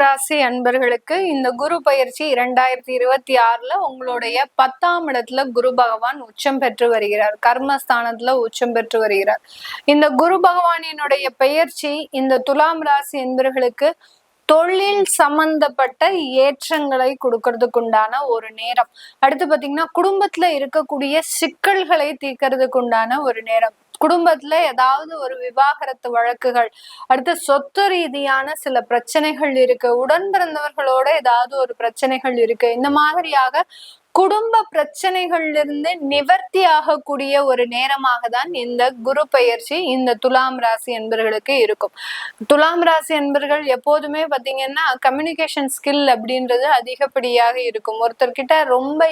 ராசி அன்பர்களுக்கு இந்த குரு பயிற்சி 2026 உங்களுடைய 10ஆம் இடத்துல குரு பகவான் உச்சம் பெற்று வருகிறார். கர்மஸ்தானத்துல உச்சம் பெற்று வருகிறார். இந்த குரு பகவானினுடைய பெயர்ச்சி இந்த துலாம் ராசி அன்பர்களுக்கு தொழில் சம்பந்தப்பட்ட ஏற்றங்களை கொடுக்கறதுக்கு உண்டான ஒரு நேரம். அடுத்து பாத்தீங்கன்னா குடும்பத்துல இருக்கக்கூடிய சிக்கல்களை தீர்க்கறதுக்கு உண்டான ஒரு நேரம். குடும்பத்துல ஏதாவது ஒரு விவாகரத்து வழக்குகள், அடுத்து சொத்து ரீதியான சில பிரச்சனைகள் இருக்கு, உடன் பிறந்தவர்களோட ஏதாவது ஒரு பிரச்சனைகள் இருக்கு, இந்த மாதிரியாக குடும்ப பிரச்சனைகள்ல இருந்து நிவர்த்தி ஆகக்கூடிய ஒரு நேரமாக தான் இந்த குரு பெயர்ச்சி இந்த துலாம் ராசி என்பர்களுக்கு இருக்கும். துலாம் ராசி என்பர்கள் எப்போதுமே பாத்தீங்கன்னா கம்யூனிகேஷன் ஸ்கில் அப்படின்றது அதிகப்படியாக இருக்கும். ஒருத்தர்கிட்ட ரொம்ப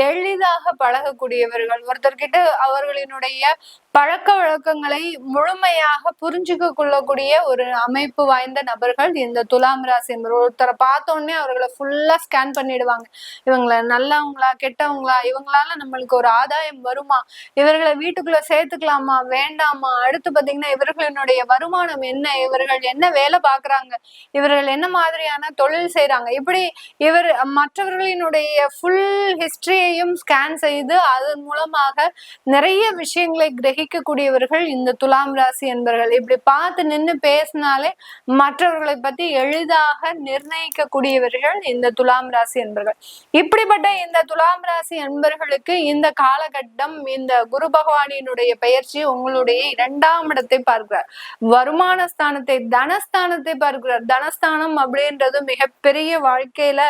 எளிதாக பழகக்கூடியவர்கள், ஒருத்தர்கிட்ட அவர்களினுடைய பழக்க வழக்கங்களை முழுமையாக புரிஞ்சுக்க கொள்ளக்கூடிய ஒரு அமைப்பு வாய்ந்த நபர்கள் இந்த துலாம் ராசி என்பவர். ஒருத்தரை பார்த்தோன்னே அவர்களை ஃபுல்லா ஸ்கேன் பண்ணிடுவாங்க. இவங்களை நல்லவங்களா கெட்டவங்களா, இவங்களால நம்மளுக்கு ஒரு ஆதாயம் வருமா, இவர்களை வீட்டுக்குள்ள சேர்த்துக்கலாமா வேண்டாமா, அடுத்து பாத்தீங்கன்னா இவர்களினுடைய வருமானம் என்ன, இவர்கள் என்ன வேலை பாக்குறாங்க, இவர்கள் என்ன மாதிரியான தொழில் செய்யறாங்க, இப்படி இவர் மற்றவர்களினுடைய ஃபுல் ஹிஸ்டரியையும் ஸ்கேன் செய்து அதன் மூலமாக நிறைய விஷயங்களை கிரகிக்கக்கூடியவர்கள் இந்த துலாம் ராசி என்பர்கள். இப்படி பார்த்து நின்று பேசினாலே மற்றவர்களை பத்தி எளிதாக நிர்ணயிக்க கூடியவர்கள் இந்த துலாம் ராசி என்பர்கள். இப்படிப்பட்ட இந்த துலாம் ராசி என்பர்களுக்கு இந்த காலகட்டம் இந்த குரு பகவானினுடைய பெயர்ச்சி உங்களுடைய 2ஆம் இடத்தை பார்க்கிறார். வருமான ஸ்தானத்தை, தனஸ்தானத்தை பார்க்கிறார். தனஸ்தானம் அப்படின்றது மிகப்பெரிய வாழ்க்கையில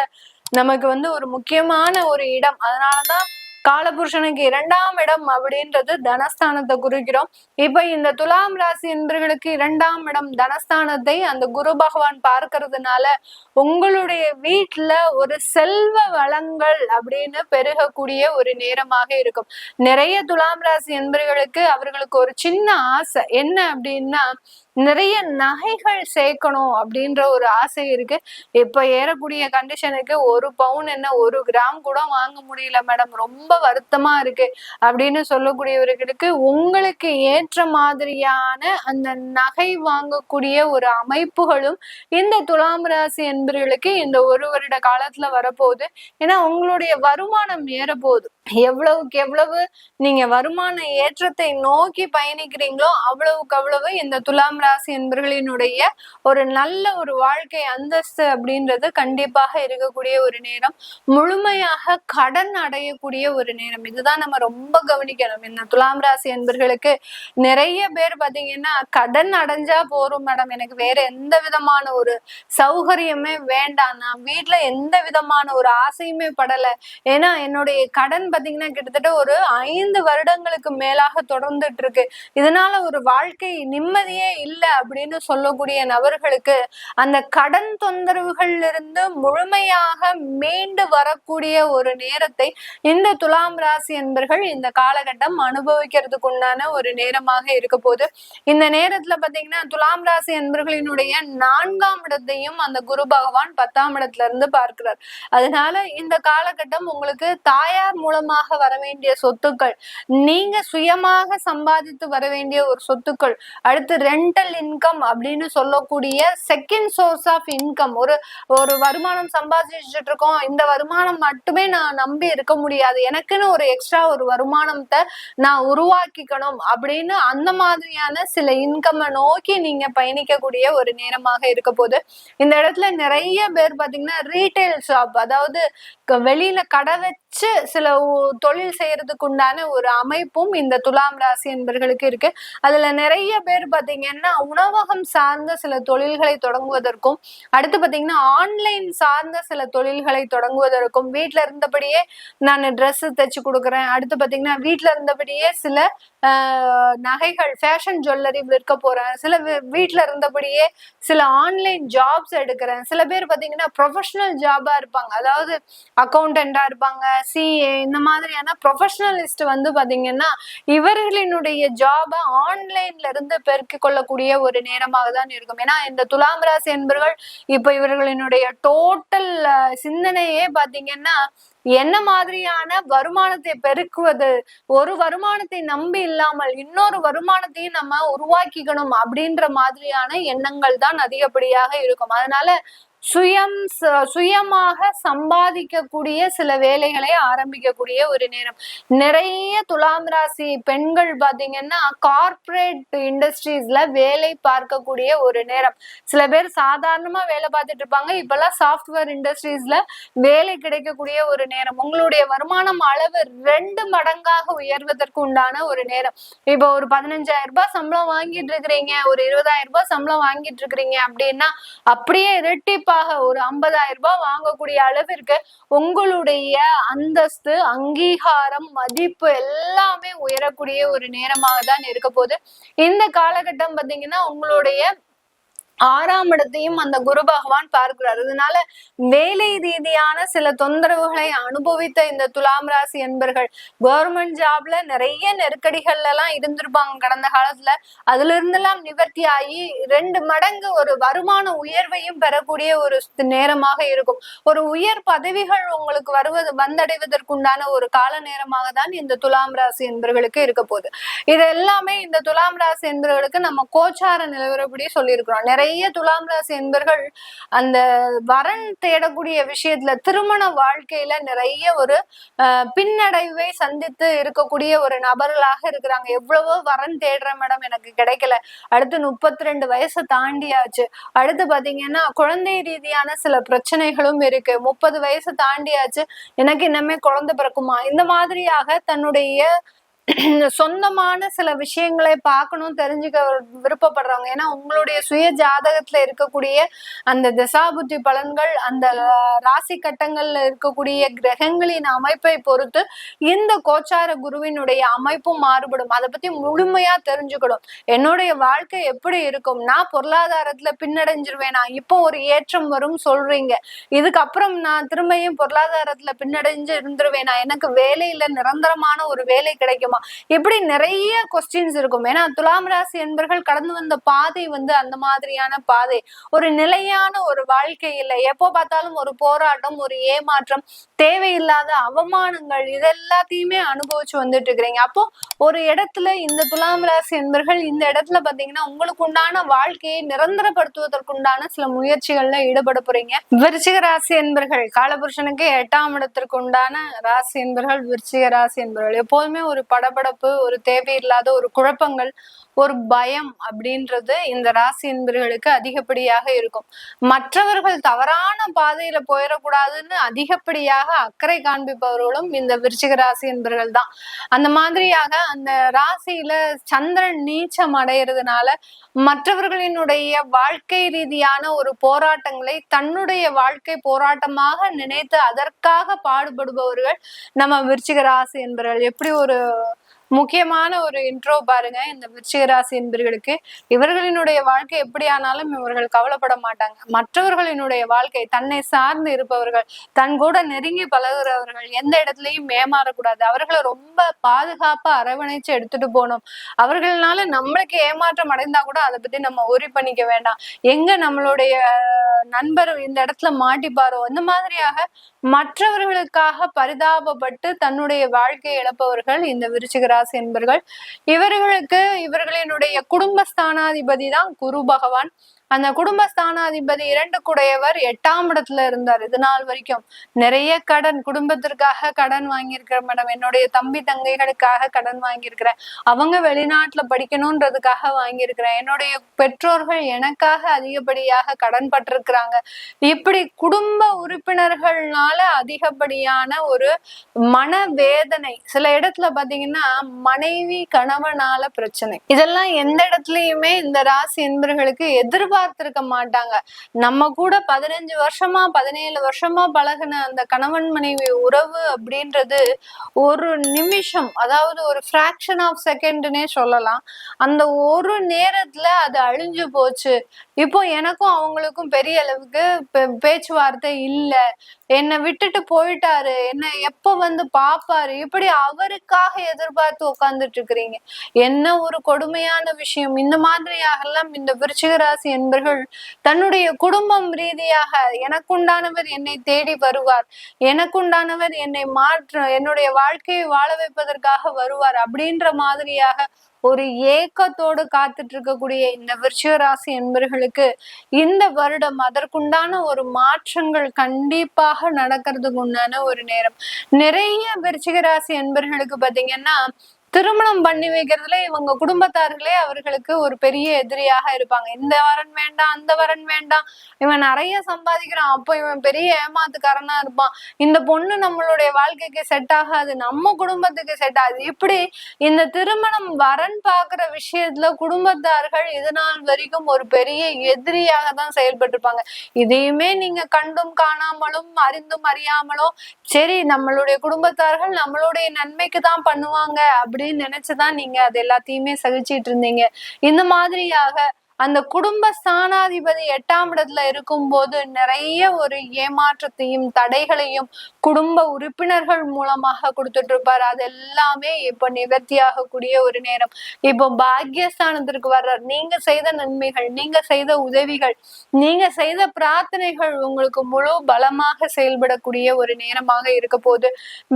நமக்கு ஒரு முக்கியமான ஒரு இடம். அதனாலதான் காலபுருஷனுக்கு 2ஆம் இடம் அப்படின்றது தனஸ்தானத்தை குறிக்கிறோம். இப்ப இந்த துலாம் ராசி என்பர்களுக்கு 2ஆம் இடம் தனஸ்தானத்தை அந்த குரு பகவான் பார்க்கறதுனால உங்களுடைய வீட்டுல ஒரு செல்வ வளங்கள் அப்படின்னு பெருகக்கூடிய ஒரு நேரமாக இருக்கும். நிறைய துலாம் ராசி என்பர்களுக்கு அவர்களுக்கு ஒரு சின்ன ஆசை என்ன அப்படின்னா, நிறைய நகைகள் சேர்க்கணும் அப்படின்ற ஒரு ஆசை இருக்கு. இப்ப ஏறக்கூடிய கண்டிஷனுக்கு 1 பவுன் என்ன 1 கிராம் கூட வாங்க முடியல மேடம், ரொம்ப வருத்தமா இருக்கு அப்படின்னு சொல்லக்கூடியவர்களுக்கு உங்களுக்கு ஏற்ற மாதிரியான அந்த நகை வாங்கக்கூடிய ஒரு அமைப்புகளும் இந்த துலாம் ராசி என்பவர்களுக்கு இந்த 1 வருட காலத்துல வரப்போகுது. ஏன்னா உங்களுடைய வருமானம் ஏறப்போகுது. எவ்வளவுக்கு எவ்வளவு நீங்க வருமான ஏற்றத்தை நோக்கி பயணிக்கிறீங்களோ அவ்வளவுக்கு அவ்வளவு இந்த துலாம் ராசி என்பர்களினுடைய ஒரு நல்ல ஒரு வாழ்க்கை அந்தஸ்து அப்படின்றது கண்டிப்பாக இருக்கக்கூடிய ஒரு நேரம். முழுமையாக கடன் அடையக்கூடிய ஒரு நேரம். இதுதான் நம்ம ரொம்ப கவனிக்கணும். இந்த துலாம் ராசி என்பர்களுக்கு நிறைய பேர் பாத்தீங்கன்னா கடன் அடைஞ்சா போறோம் மேடம், எனக்கு வேற எந்த விதமான ஒரு சௌகரியமே வேண்டாம், நான் வீட்டுல எந்த விதமான ஒரு ஆசையுமே படல, ஏன்னா என்னுடைய கடன் பாத்தீங்கன்னா கிட்டத்தட்ட ஒரு 5 வருடங்களுக்கு மேலாக தொடர்ந்துட்டு இருக்கு, இதனால ஒரு வாழ்க்கை நிம்மதியே இல்லை அப்படின்னு சொல்லக்கூடிய நபர்களுக்கு அந்த கடன் தொந்தரவுகள்ல இருந்து முழுமையாக மீண்டு வரக்கூடிய ஒரு நேரத்தை இந்த துலாம் ராசி என்பர்கள் இந்த காலகட்டம் அனுபவிக்கிறதுக்கு உண்டான ஒரு நேரமாக இருக்க போது. இந்த நேரத்துல பாத்தீங்கன்னா துலாம் ராசி என்பர்களினுடைய 4ஆம் இடத்தையும் அந்த குரு பகவான் 10ஆம் இடத்துல இருந்து பார்க்கிறார். அதனால இந்த காலகட்டம் உங்களுக்கு தாயார் மூலமாக வர வேண்டிய சொத்துக்கள், நீங்க சுயமாக சம்பாதித்து வர வேண்டிய ஒரு சொத்துக்கள், அடுத்து ரெண்டல் இன்கம் அப்படின்னு சொல்லக்கூடிய செகண்ட் சோர்ஸ் ஆஃப் இன்கம், ஒரு வருமானம் சம்பாதிச்சுட்டு இருக்கோம், இந்த வருமானம் மட்டுமே நான் நம்பி இருக்க முடியாது, எனக்குன்னு ஒரு எக்ஸ்ட்ரா ஒரு வருமானத்தை நான் உருவாக்கிக்கணும் அப்படின்னு அந்த மாதிரியான சில இன்கம்மை நோக்கி நீங்க பயணிக்கக்கூடிய ஒரு நேரமாக இருக்க போது. இந்த இடத்துல நிறைய பேர் பாத்தீங்கன்னா ரீட்டைல் ஷாப், அதாவது வெளியில கடை வச்சு சில தொழில் செய்யறதுக்கு உண்டான ஒரு அமைப்பும் இந்த துலாம் ராசி என்பர்களுக்கு இருக்கு. அதுல நிறைய பேர் பாத்தீங்கன்னா உணவகம் சார்ந்த சில தொழில்களை தொடங்குவதற்கும், அடுத்து பாத்தீங்கன்னா ஆன்லைன் சார்ந்த சில தொழில்களை தொடங்குவதற்கும், வீட்டுல இருந்தபடியே நான் ட்ரெஸ் தைச்சு கொடுக்குறேன், அடுத்து பாத்தீங்கன்னா வீட்டுல இருந்தபடியே சில நகைகள் ஃபேஷன் ஜுவல்லரி விற்க போறேன், சில வீட்டுல இருந்தபடியே சில ஆன்லைன் ஜாப்ஸ் எடுக்கிறேன், சில பேர் பாத்தீங்கன்னா ப்ரொஃபஷனல் ஜாபா இருப்பாங்க, அதாவது அக்கௌண்டண்டா இருப்பாங்க, சிஏ, இந்த மாதிரியான ப்ரொஃபஷனலிஸ்ட் பாத்தீங்கன்னா இவர்களினுடைய ஜாபை ஆன்லைன்ல இருந்து பெருக்கிக் கொள்ளக்கூடிய ஒரு நேரமாக தான் இருக்கும். ஏன்னா இந்த துலாம் ராசி என்பவர்கள் இப்ப இவர்களினுடைய டோட்டல் சிந்தனையே பாத்தீங்கன்னா என்ன மாதிரியான வருமானத்தை பெருக்குவது, ஒரு வருமானத்தை நம்பி இல்லாமல் இன்னொரு வருமானத்தையும் நம்ம உருவாக்கிக்கணும் அப்படின்ற மாதிரியான எண்ணங்கள் தான் அதிகப்படியாக இருக்கும். அதனால சுயமாக சம்பாதிக்கக்கூடிய சில வேலைகளை ஆரம்பிக்கக்கூடிய ஒரு நேரம். நிறைய துலாம் ராசி பெண்கள் பாத்தீங்கன்னா கார்ப்பரேட் இண்டஸ்ட்ரீஸ்ல வேலை பார்க்கக்கூடிய ஒரு நேரம். சில பேர் சாதாரணமா வேலை பார்த்துட்டு இருப்பாங்க, இப்பெல்லாம் சாஃப்ட்வேர் இண்டஸ்ட்ரீஸ்ல வேலை கிடைக்கக்கூடிய ஒரு நேரம். உங்களுடைய வருமானம் அளவு 2 மடங்காக உயர்வதற்கு உண்டான ஒரு நேரம். இப்போ ஒரு 15,000 ரூபாய் சம்பளம் வாங்கிட்டு இருக்கிறீங்க, ஒரு 20,000 ரூபாய் சம்பளம் வாங்கிட்டு இருக்கிறீங்க அப்படின்னா அப்படியே இரட்டிப்பாக ஒரு 50,000 ரூபாய் வாங்கக்கூடிய அளவிற்கு உங்களுடைய அந்தஸ்து, அங்கீகாரம், மதிப்பு எல்லாமே உயரக்கூடிய ஒரு நேரமாக தான் இருக்க போகுது. இந்த காலகட்டம் பாத்தீங்கன்னா உங்களுடைய 6ஆம் இடத்தையும் அந்த குரு பகவான் பார்க்கிறார். அதனால வேலை ரீதியான சில தொந்தரவுகளை அனுபவித்த இந்த துலாம் ராசி என்பர்கள் கவர்மெண்ட் ஜாப்ல நிறைய நெருக்கடிகள்ல எல்லாம் இருந்திருப்பாங்க கடந்த காலத்துல. அதுல இருந்தெல்லாம் நிவர்த்தி ஆகி 2 மடங்கு ஒரு வருமான உயர்வையும் பெறக்கூடிய ஒரு நேரமாக இருக்கும். ஒரு உயர் பதவிகள் உங்களுக்கு வந்தடைவதற்குண்டான ஒரு கால நேரமாக தான் இந்த துலாம் ராசி என்பர்களுக்கு இருக்க போகுது. இது எல்லாமே இந்த துலாம் ராசி என்பர்களுக்கு நம்ம கோச்சார நிலவரப்படி சொல்லியிருக்கிறோம். நிறைய துலாம் ராசி என்பர்கள் அந்த வரன் தேடக்கூடிய விஷயத்துல, திருமண வாழ்க்கையில நிறைய ஒரு பின்னடைவை சந்தித்து இருக்கக்கூடிய ஒரு நபர்களாக இருக்கிறாங்க. எவ்வளவோ வரன் தேடுற மேடம், எனக்கு கிடைக்கல. அடுத்து 32 வயசு தாண்டியாச்சு. அடுத்து பாத்தீங்கன்னா குழந்தை ரீதியான சில பிரச்சனைகளும் இருக்கு. 30 வயசு தாண்டியாச்சு, எனக்கு இன்னமே குழந்தை பிறக்குமா? இந்த மாதிரியாக தன்னுடைய சொந்தமான சில விஷயங்களை பார்க்கணும், தெரிஞ்சுக்க விருப்பப்படுறவங்க. ஏன்னா உங்களுடைய சுய ஜாதகத்துல இருக்கக்கூடிய அந்த தசாபுத்தி பலன்கள், அந்த ராசி கட்டங்கள்ல இருக்கக்கூடிய கிரகங்களின் அமைப்பை பொறுத்து இந்த கோச்சார குருவினுடைய அமைப்பும் மாறுபடும். அதை பத்தி முழுமையா தெரிஞ்சுக்கணும். என்னுடைய வாழ்க்கை எப்படி இருக்கும், நான் பொருளாதாரத்துல பின்னடைஞ்சிருவேனா, இப்போ ஒரு ஏற்றம் வரும் சொல்றீங்க, இதுக்கப்புறம் நான் திரும்பியும் பொருளாதாரத்துல பின்னடைஞ்சு இருந்துருவேனா, எனக்கு வேலையில நிரந்தரமான ஒரு வேலை கிடைக்குமா, இப்படி நிறைய கொஸ்டின்ஸ் இருக்கும். ஏன்னா துலாம் ராசி என்பர்கள் கடந்து வந்த பாதை அந்த மாதிரியான பாதை. ஒரு நிலையான ஒரு வாழ்க்கை இல்லை. எப்போ பார்த்தாலும் ஒரு போராட்டம், ஒரு ஏமாற்றம், தேவையில்லாத அவமானங்கள், இதெல்லாத்தையுமே அனுபவிச்சு வந்துட்டு இருக்கிறீங்க. அப்போ ஒரு இடத்துல இந்த துலாம் ராசி என்பர்கள் இந்த இடத்துல பாத்தீங்கன்னா உங்களுக்கு உண்டான வாழ்க்கையை நிரந்தரப்படுத்துவதற்குண்டான சில முயற்சிகள்ல ஈடுபட போறீங்க. விருச்சிக ராசி என்பர்கள் காலபுருஷனுக்கு 8ஆம் இடத்திற்கு உண்டான ராசி என்பர்கள் விருச்சிக ராசி என்பர்கள். எப்போதுமே ஒரு படபடப்பு, ஒரு தேவையில்லாத ஒரு குழப்பங்கள், ஒரு பயம் அப்படின்றது இந்த ராசி என்பர்களுக்கு அதிகப்படியாக இருக்கும். மற்றவர்கள் தவறான பாதையில போயிடக்கூடாதுன்னு அதிகப்படியாக அக்கறை காண்பிப்பவர்களும் இந்த விருச்சிக ராசி என்பர்கள் தான். அந்த மாதிரியாக அந்த ராசியில சந்திரன் நீச்சம் அடைகிறதுனால மற்றவர்களினுடைய வாழ்க்கை ரீதியான ஒரு போராட்டங்களை தன்னுடைய வாழ்க்கை போராட்டமாக நினைத்து அதற்காக பாடுபடுபவர்கள் நம்ம விருச்சிக ராசி என்பவர்கள். எப்படி ஒரு முக்கியமான ஒரு இன்ட்ரோ பாருங்க இந்த விருச்சிக ராசி என்பவர்களுக்கு. இவர்களினுடைய வாழ்க்கை எப்படி ஆனாலும் இவர்கள் கவலைப்பட மாட்டாங்க. மற்றவர்களினுடைய வாழ்க்கை, தன்னை சார்ந்து இருப்பவர்கள், தன் கூட நெருங்கி பழகுறவர்கள் எந்த இடத்துலயும் ஏமாறக்கூடாது, அவர்களை ரொம்ப பாதுகாப்பா அரவணைச்சு எடுத்துட்டு போகணும். அவர்களால நம்மளுக்கு ஏமாற்றம் அடைந்தா கூட அதை பத்தி நம்ம ஒரி பண்ணிக்க வேண்டாம். எங்க நம்மளுடைய நண்பர் இந்த இடத்துல மாட்டிப்பாரோ, இந்த மாதிரியாக மற்றவர்களுக்காக பரிதாபப்பட்டு தன்னுடைய வாழ்க்கையை இழப்பவர்கள் இந்த விருச்சிக ராசி என்பர்கள். இவர்களினுடைய குடும்பஸ்தானாதிபதி தான் குரு பகவான். அந்த குடும்பஸ்தானாதிபதி 2 குடையவர் 8ஆம் இடத்துல இருந்தார். இது நாள் வரைக்கும் நிறைய கடன், குடும்பத்திற்காக கடன் வாங்கியிருக்கிற மேடம், என்னுடைய தம்பி தங்கைகளுக்காக கடன் வாங்கியிருக்கிறேன், அவங்க வெளிநாட்டுல படிக்கணும்ன்றதுக்காக வாங்கியிருக்கிறேன், என்னுடைய பெற்றோர்கள் எனக்காக அதிகப்படியாக கடன் பட்டிருக்கிறாங்க. இப்படி குடும்ப உறுப்பினர்கள்னால அதிகப்படியான ஒரு மனவேதனை. சில இடத்துல பாத்தீங்கன்னா மனைவி கணவனால பிரச்சனை. இதெல்லாம் எந்த இடத்துலயுமே இந்த ராசி என்பர்களுக்கு எதிர்பார்த்திருக்க மாட்டாங்க. நம்ம கூட 15 வருஷமா 17 வருஷமா பழகின அந்த கணவன் மனைவி உறவு அப்படின்றது ஒரு நிமிஷம், அதாவது ஒரு ஃபிராக்ஷன் ஆஃப் செகண்ட்னே சொல்லலாம், அந்த ஒரு நேரத்துல அது அழிஞ்சு போச்சு. இப்போ எனக்கும் அவங்களுக்கும் பெரிய அளவுக்கு பேச்சுவார்த்தை இல்ல, என்னை விட்டுட்டு போயிட்டாரு, என்ன எப்ப பாப்பாரு, இப்படி அவருக்காக எதிர்பார்த்து உட்கார்ந்துட்டு இருக்கிறீங்க. என்ன ஒரு கொடுமையான விஷயம். இந்த மாதிரியாக எல்லாம் இந்த விருச்சிக ராசி என்பர்கள் தன்னுடைய குடும்பம் ரீதியாக எனக்குண்டானவர் என்னை தேடி வருவார், எனக்குண்டானவர் என்னை என்னுடைய வாழ்க்கையை வாழ வைப்பதற்காக வருவார் அப்படின்ற மாதிரியாக ஒரு ஏக்கத்தோடு காத்துட்டு இருக்கக்கூடிய இந்த விருச்சிக ராசி என்பர்களுக்கு இந்த வருடம் அதற்குண்டான ஒரு மாற்றங்கள் கண்டிப்பாக நடக்கிறதுக்கு உண்டான ஒரு நேரம். நிறைய விருச்சிக ராசி என்பர்களுக்கு பாத்தீங்கன்னா திருமணம் பண்ணி வைக்கிறதுல இவங்க குடும்பத்தார்களே அவர்களுக்கு ஒரு பெரிய எதிரியாக இருப்பாங்க. இந்த வரன் வேண்டாம், அந்த வரன் வேண்டாம், இவன் நிறைய சம்பாதிக்கிறான், அப்போ இவன் பெரிய ஏமாத்துக்காரனா இருப்பான், இந்த பொண்ணு நம்மளுடைய வாழ்க்கைக்கு செட் ஆகாது, நம்ம குடும்பத்துக்கு செட் ஆகுது. இப்படி இந்த திருமணம் வரன் பாக்குற விஷயத்துல குடும்பத்தார்கள் இது நாள் வரைக்கும் ஒரு பெரிய எதிரியாக தான் செயல்பட்டிருப்பாங்க. இதையுமே நீங்க கண்டும் காணாமலும் அறிந்தும் அறியாமலும் சரி நம்மளுடைய குடும்பத்தார்கள் நம்மளுடைய நன்மைக்கு தான் பண்ணுவாங்க அப்படின்னு நினைச்சுதான் நீங்க அது எல்லாத்தையுமே சகிச்சிட்டு இருந்தீங்க. இந்த மாதிரியாக அந்த குடும்ப ஸ்தானாதிபதி 8ஆம் இடத்துல இருக்கும் போது நிறைய ஒரு ஏமாற்றத்தையும் தடைகளையும் குடும்ப உறுப்பினர்கள் மூலமாக கொடுத்துட்டு இருப்பாரு. அது எல்லாமே இப்ப நிவர்த்தி ஆகக்கூடிய ஒரு நேரம். இப்போ பாக்கியஸ்தானத்திற்கு வர்றார். நீங்க செய்த நன்மைகள், நீங்க செய்த உதவிகள், நீங்க செய்த பிரார்த்தனைகள் உங்களுக்கு முழு பலமாக செயல்படக்கூடிய ஒரு நேரமாக இருக்க போது.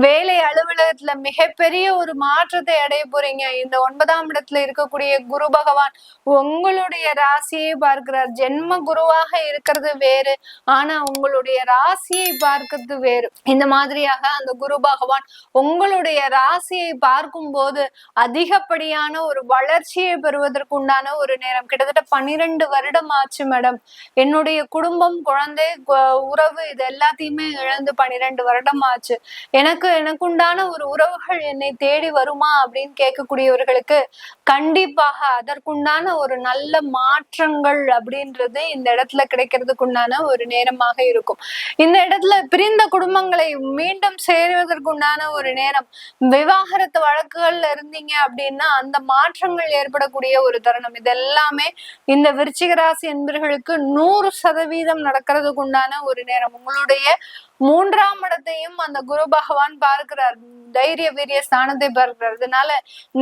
வேலை அலுவலகத்துல மிகப்பெரிய ஒரு மாற்றத்தை அடைய போறீங்க. இந்த 9ஆம் இடத்துல இருக்கக்கூடிய குரு பகவான் உங்களுடைய ராசியை பார்க்கிறார். ஜென்ம குருவாக இருக்கிறது வேறு, ஆனா உங்களுடைய ராசியை பார்க்கிறது வேறு. இந்த மாதிரியாக அந்த குரு பகவான் உங்களுடைய ராசியை பார்க்கும் போது அதிகப்படியான ஒரு வளர்ச்சியை பெறுவதற்கு உண்டான ஒரு நேரம். கிட்டத்தட்ட 12 வருடம் ஆச்சு மேடம், என்னுடைய குடும்பம், குழந்தை, உறவு இது எல்லாத்தையுமே இழந்து 12 வருடம் ஆச்சு. எனக்குண்டான ஒரு உறவுகள் என்னை தேடி வருமா அப்படின்னு கேட்கக்கூடியவர்களுக்கு கண்டிப்பாக அதற்குண்டான ஒரு நல்ல மாற்றங்கள் அப்படின்றது இந்த இடத்துல கிடைக்கிறதுக்கு உண்டான ஒரு நேரமாக இருக்கும். இந்த இடத்துல பிரிந்த குடும்பங்களை மீண்டும் சேருவதற்கு உண்டான ஒரு நேரம். விவாகரத்து வழக்குகள்ல இருந்தீங்க அப்படின்னா அந்த மாற்றங்கள் ஏற்படக்கூடிய ஒரு தருணம். இதெல்லாமே இந்த விருச்சிக ராசி என்பர்களுக்கு 100% நடக்கிறதுக்கு உண்டான ஒரு நேரம். உங்களுடைய 3ஆம் இடத்தையும் அந்த குரு பகவான் பார்க்கிறார், தைரிய வீரிய ஸ்தானத்தை பார்க்கிறார். அதனால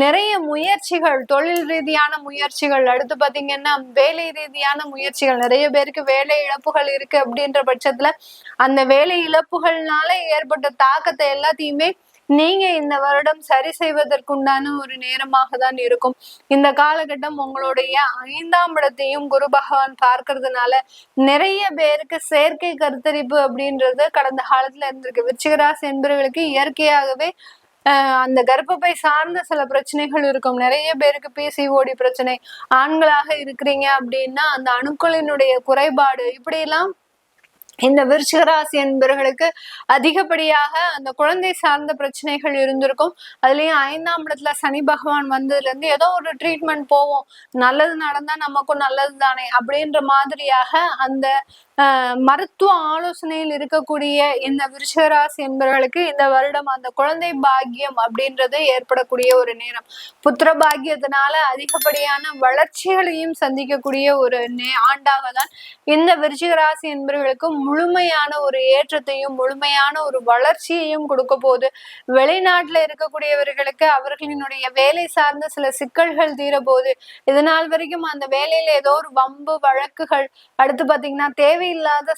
நிறைய முயற்சிகள், தொழில் ரீதியான முயற்சிகள், அடுத்து பாத்தீங்கன்னா வேலை ரீதியான முயற்சிகள், நிறைய பேருக்கு வேலை இழப்புகள் இருக்கு அப்படின்ற பட்சத்துல அந்த வேலை இழப்புகள்னால ஏற்பட்ட தாக்கத்தை எல்லாத்தையுமே நீங்க இந்த வருடம் சரி செய்வதற்குண்டான ஒரு நேரமாக தான் இருக்கும். இந்த காலகட்டம் உங்களுடைய 5ஆம் இடத்தையும் குரு பகவான் பார்க்கறதுனால நிறைய பேருக்கு செயற்கை கருத்தரிப்பு அப்படின்றது கடந்த காலத்துல இருந்திருக்கு. விருச்சிக ராசி என்பவர்களுக்கு இயற்கையாகவே அந்த கர்ப்பப்பை சார்ந்த சில பிரச்சனைகள் இருக்கும். நிறைய பேருக்கு பிசிஓடி பிரச்சனை, ஆண்களாக இருக்கிறீங்க அப்படின்னா அந்த அணுக்களினுடைய குறைபாடு, இப்படி எல்லாம் இந்த விருச்சிக ராசி என்பவர்களுக்கு அதிகப்படியாக அந்த குழந்தை சார்ந்த பிரச்சனைகள் இருந்திருக்கும். அதுலயும் 5ஆம் இடத்துல சனி பகவான் வந்ததுல இருந்து ஏதோ ஒரு ட்ரீட்மெண்ட் போவோம், நல்லது நடந்தா நமக்கும் நல்லது தானே அப்படின்ற மாதிரியாக அந்த மருத்துவ ஆலோசனையில் இருக்கக்கூடிய இந்த விருச்சிக ராசி என்பவர்களுக்கு இந்த வருடம் அந்த குழந்தை பாக்கியம் அப்படின்றது ஏற்படக்கூடிய ஒரு நேரம். புத்திர பாக்கியத்தினால அதிகப்படியான வளர்ச்சிகளையும் சந்திக்கக்கூடிய ஒரு ஆண்டாக தான் இந்த விருச்சிக ராசி என்பவர்களுக்கு முழுமையான ஒரு ஏற்றத்தையும் முழுமையான ஒரு வளர்ச்சியையும் கொடுக்க போது. வெளிநாட்டுல இருக்கக்கூடியவர்களுக்கு அவர்களினுடைய வேலை சார்ந்த சில சிக்கல்கள் தீர போது. இதனால் வரைக்கும் அந்த வேலையில ஏதோ ஒரு வம்பு வழக்குகள், அடுத்து பாத்தீங்கன்னா தேவையில்லாத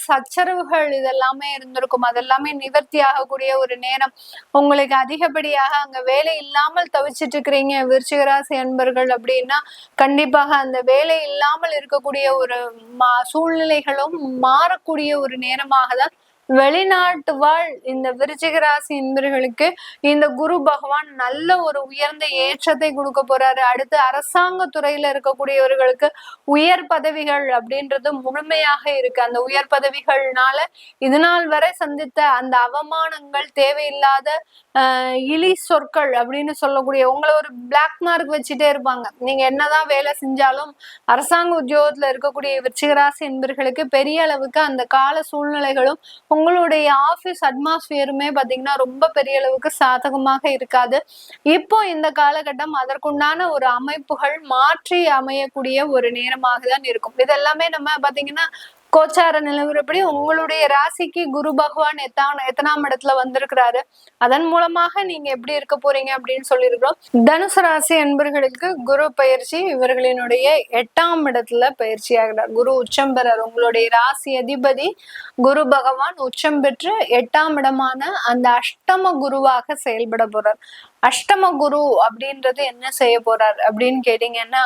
சச்சரவுகள் இதெல்லாமே இருந்திருக்கும். அதெல்லாமே நிவர்த்தி ஆகக்கூடிய ஒரு நேரம். உங்களுக்கு அதிகப்படியாக அங்க வேலை இல்லாமல் தவிச்சிட்டு இருக்கிறீங்க விருச்சிக ராசி அன்பர்கள் அப்படின்னா கண்டிப்பாக அந்த வேலை இல்லாமல் இருக்கக்கூடிய ஒரு சூழ்நிலைகளும் மாறக்கூடிய ஒரு நேரமாக தான் வெளிநாட்டு வாழ் இந்த விருச்சிக ராசி என்பவர்களுக்கு இந்த குரு பகவான் நல்ல ஒரு உயர்ந்த ஏற்றத்தை கொடுக்க போறாரு. அடுத்து அரசாங்க துறையில இருக்கக்கூடியவர்களுக்கு உயர் பதவிகள் அப்படின்றது முழுமையாக இருக்கு. அந்த உயர் பதவிகள்னால இதுநாள் வரை சந்தித்த அந்த அவமானங்கள், தேவையில்லாத இழி சொற்கள் அப்படின்னு சொல்லக்கூடிய, உங்களை ஒரு பிளாக் மார்க் வச்சுட்டே இருப்பாங்க. நீங்க என்னதான் வேலை செஞ்சாலும் அரசாங்க உத்தியோகத்துல இருக்கக்கூடிய விருச்சிக ராசி என்பவர்களுக்கு பெரிய அளவுக்கு அந்த கால சூழ்நிலைகளும் உங்களுடைய ஆபீஸ் அட்மாஸ்பியருமே பாத்தீங்கன்னா ரொம்ப பெரிய அளவுக்கு சாதகமாக இருக்காது. இப்போ இந்த காலகட்டம் அதற்குண்டான ஒரு அமைப்புகள் மாற்றி அமையக்கூடிய ஒரு நேரமாக தான் இருக்கும். இதெல்லாமே நம்ம பாத்தீங்கன்னா கோச்சார நிலவரப்படி உங்களுடைய ராசிக்கு குரு பகவான் எத்தனாம் இடத்துல வந்திருக்கிறாரு, அதன் மூலமாக நீங்க எப்படி இருக்க போறீங்க அப்படின்னு சொல்லியிருக்கிறோம். தனுசு ராசி என்பர்களுக்கு குரு பயிற்சி இவர்களினுடைய 8ஆம் இடத்துல பயிற்சி ஆகிறார். குரு உச்சம் பெறார். உங்களுடைய ராசி அதிபதி குரு பகவான் உச்சம் பெற்று 8ஆம் இடமான அந்த அஷ்டம குருவாக செயல்பட போறார். அஷ்டம குரு அப்படின்றது என்ன செய்ய போறார் அப்படின்னு கேட்டீங்கன்னா,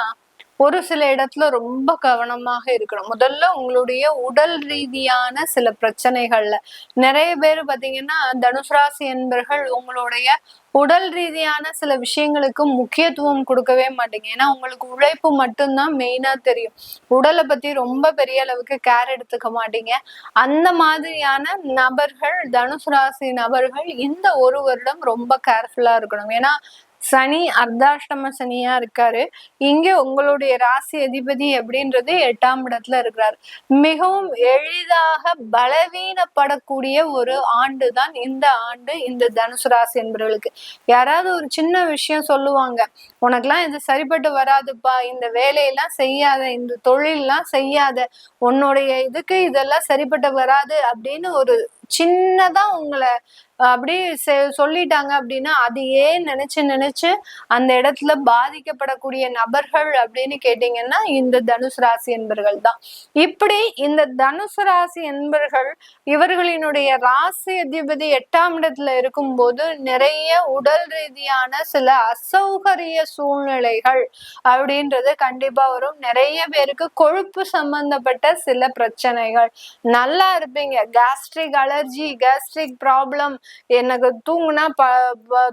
ஒரு சில இடத்துல ரொம்ப கவனமாக இருக்கணும். முதல்ல உங்களுடைய உடல் ரீதியான சில பிரச்சனைகள்ல நிறைய பேர் பாத்தீங்கன்னா, தனுசு ராசி என்பர்கள் உங்களுடைய உடல் ரீதியான சில விஷயங்களுக்கு முக்கியத்துவம் கொடுக்கவே மாட்டீங்க. ஏன்னா உங்களுக்கு உழைப்பு மட்டும்தான் மெயினா தெரியும். உடலை பத்தி ரொம்ப பெரிய அளவுக்கு கேர் எடுத்துக்க மாட்டீங்க. அந்த மாதிரியான நபர்கள், தனுசு ராசி நபர்கள் இந்த ஒரு வருடம் ரொம்ப கேர்ஃபுல்லா இருக்கணும். ஏன்னா சனி அர்த்தாஷ்டம சனியா இருக்காரு. இங்க உங்களுடைய ராசி அதிபதி அப்படின்றது 8ஆம் இடத்துல இருக்கிறார். மிகவும் எளிதாக பலவீனப்படக்கூடிய ஒரு ஆண்டு தான் இந்த ஆண்டு இந்த தனுசு ராசி என்பவர்களுக்கு. யாராவது ஒரு சின்ன விஷயம் சொல்லுவாங்க, உனக்கெல்லாம் இது சரிப்பட்டு வராதுப்பா, இந்த வேலையெல்லாம் செய்யாத, இந்த தொழிலெல்லாம் செய்யாத, உன்னுடைய இதுக்கு இதெல்லாம் சரிப்பட்டு வராது அப்படின்னு ஒரு சின்னதா உங்களை அப்படி சொல்லிட்டாங்க அப்படின்னா அதையே நினைச்சு அந்த இடத்துல பாதிக்கப்படக்கூடிய நபர்கள் அப்படின்னு கேட்டீங்கன்னா இந்த தனுசு ராசி என்பர்கள் தான். இப்படி இந்த தனுசு ராசி என்பர்கள் இவர்களினுடைய ராசி அதிபதி 8ஆம் இடத்துல இருக்கும்போது நிறைய உடல் ரீதியான சில அசௌகரிய சூழ்நிலைகள் அப்படின்றது கண்டிப்பா வரும். நிறைய பேருக்கு கொழுப்பு சம்பந்தப்பட்ட சில பிரச்சனைகள். நல்லா இருப்பீங்க, கேஸ்ட்ரிக் அலர்ஜி, கேஸ்ட்ரிக் ப்ராப்ளம், எனக்கு தூங்குனா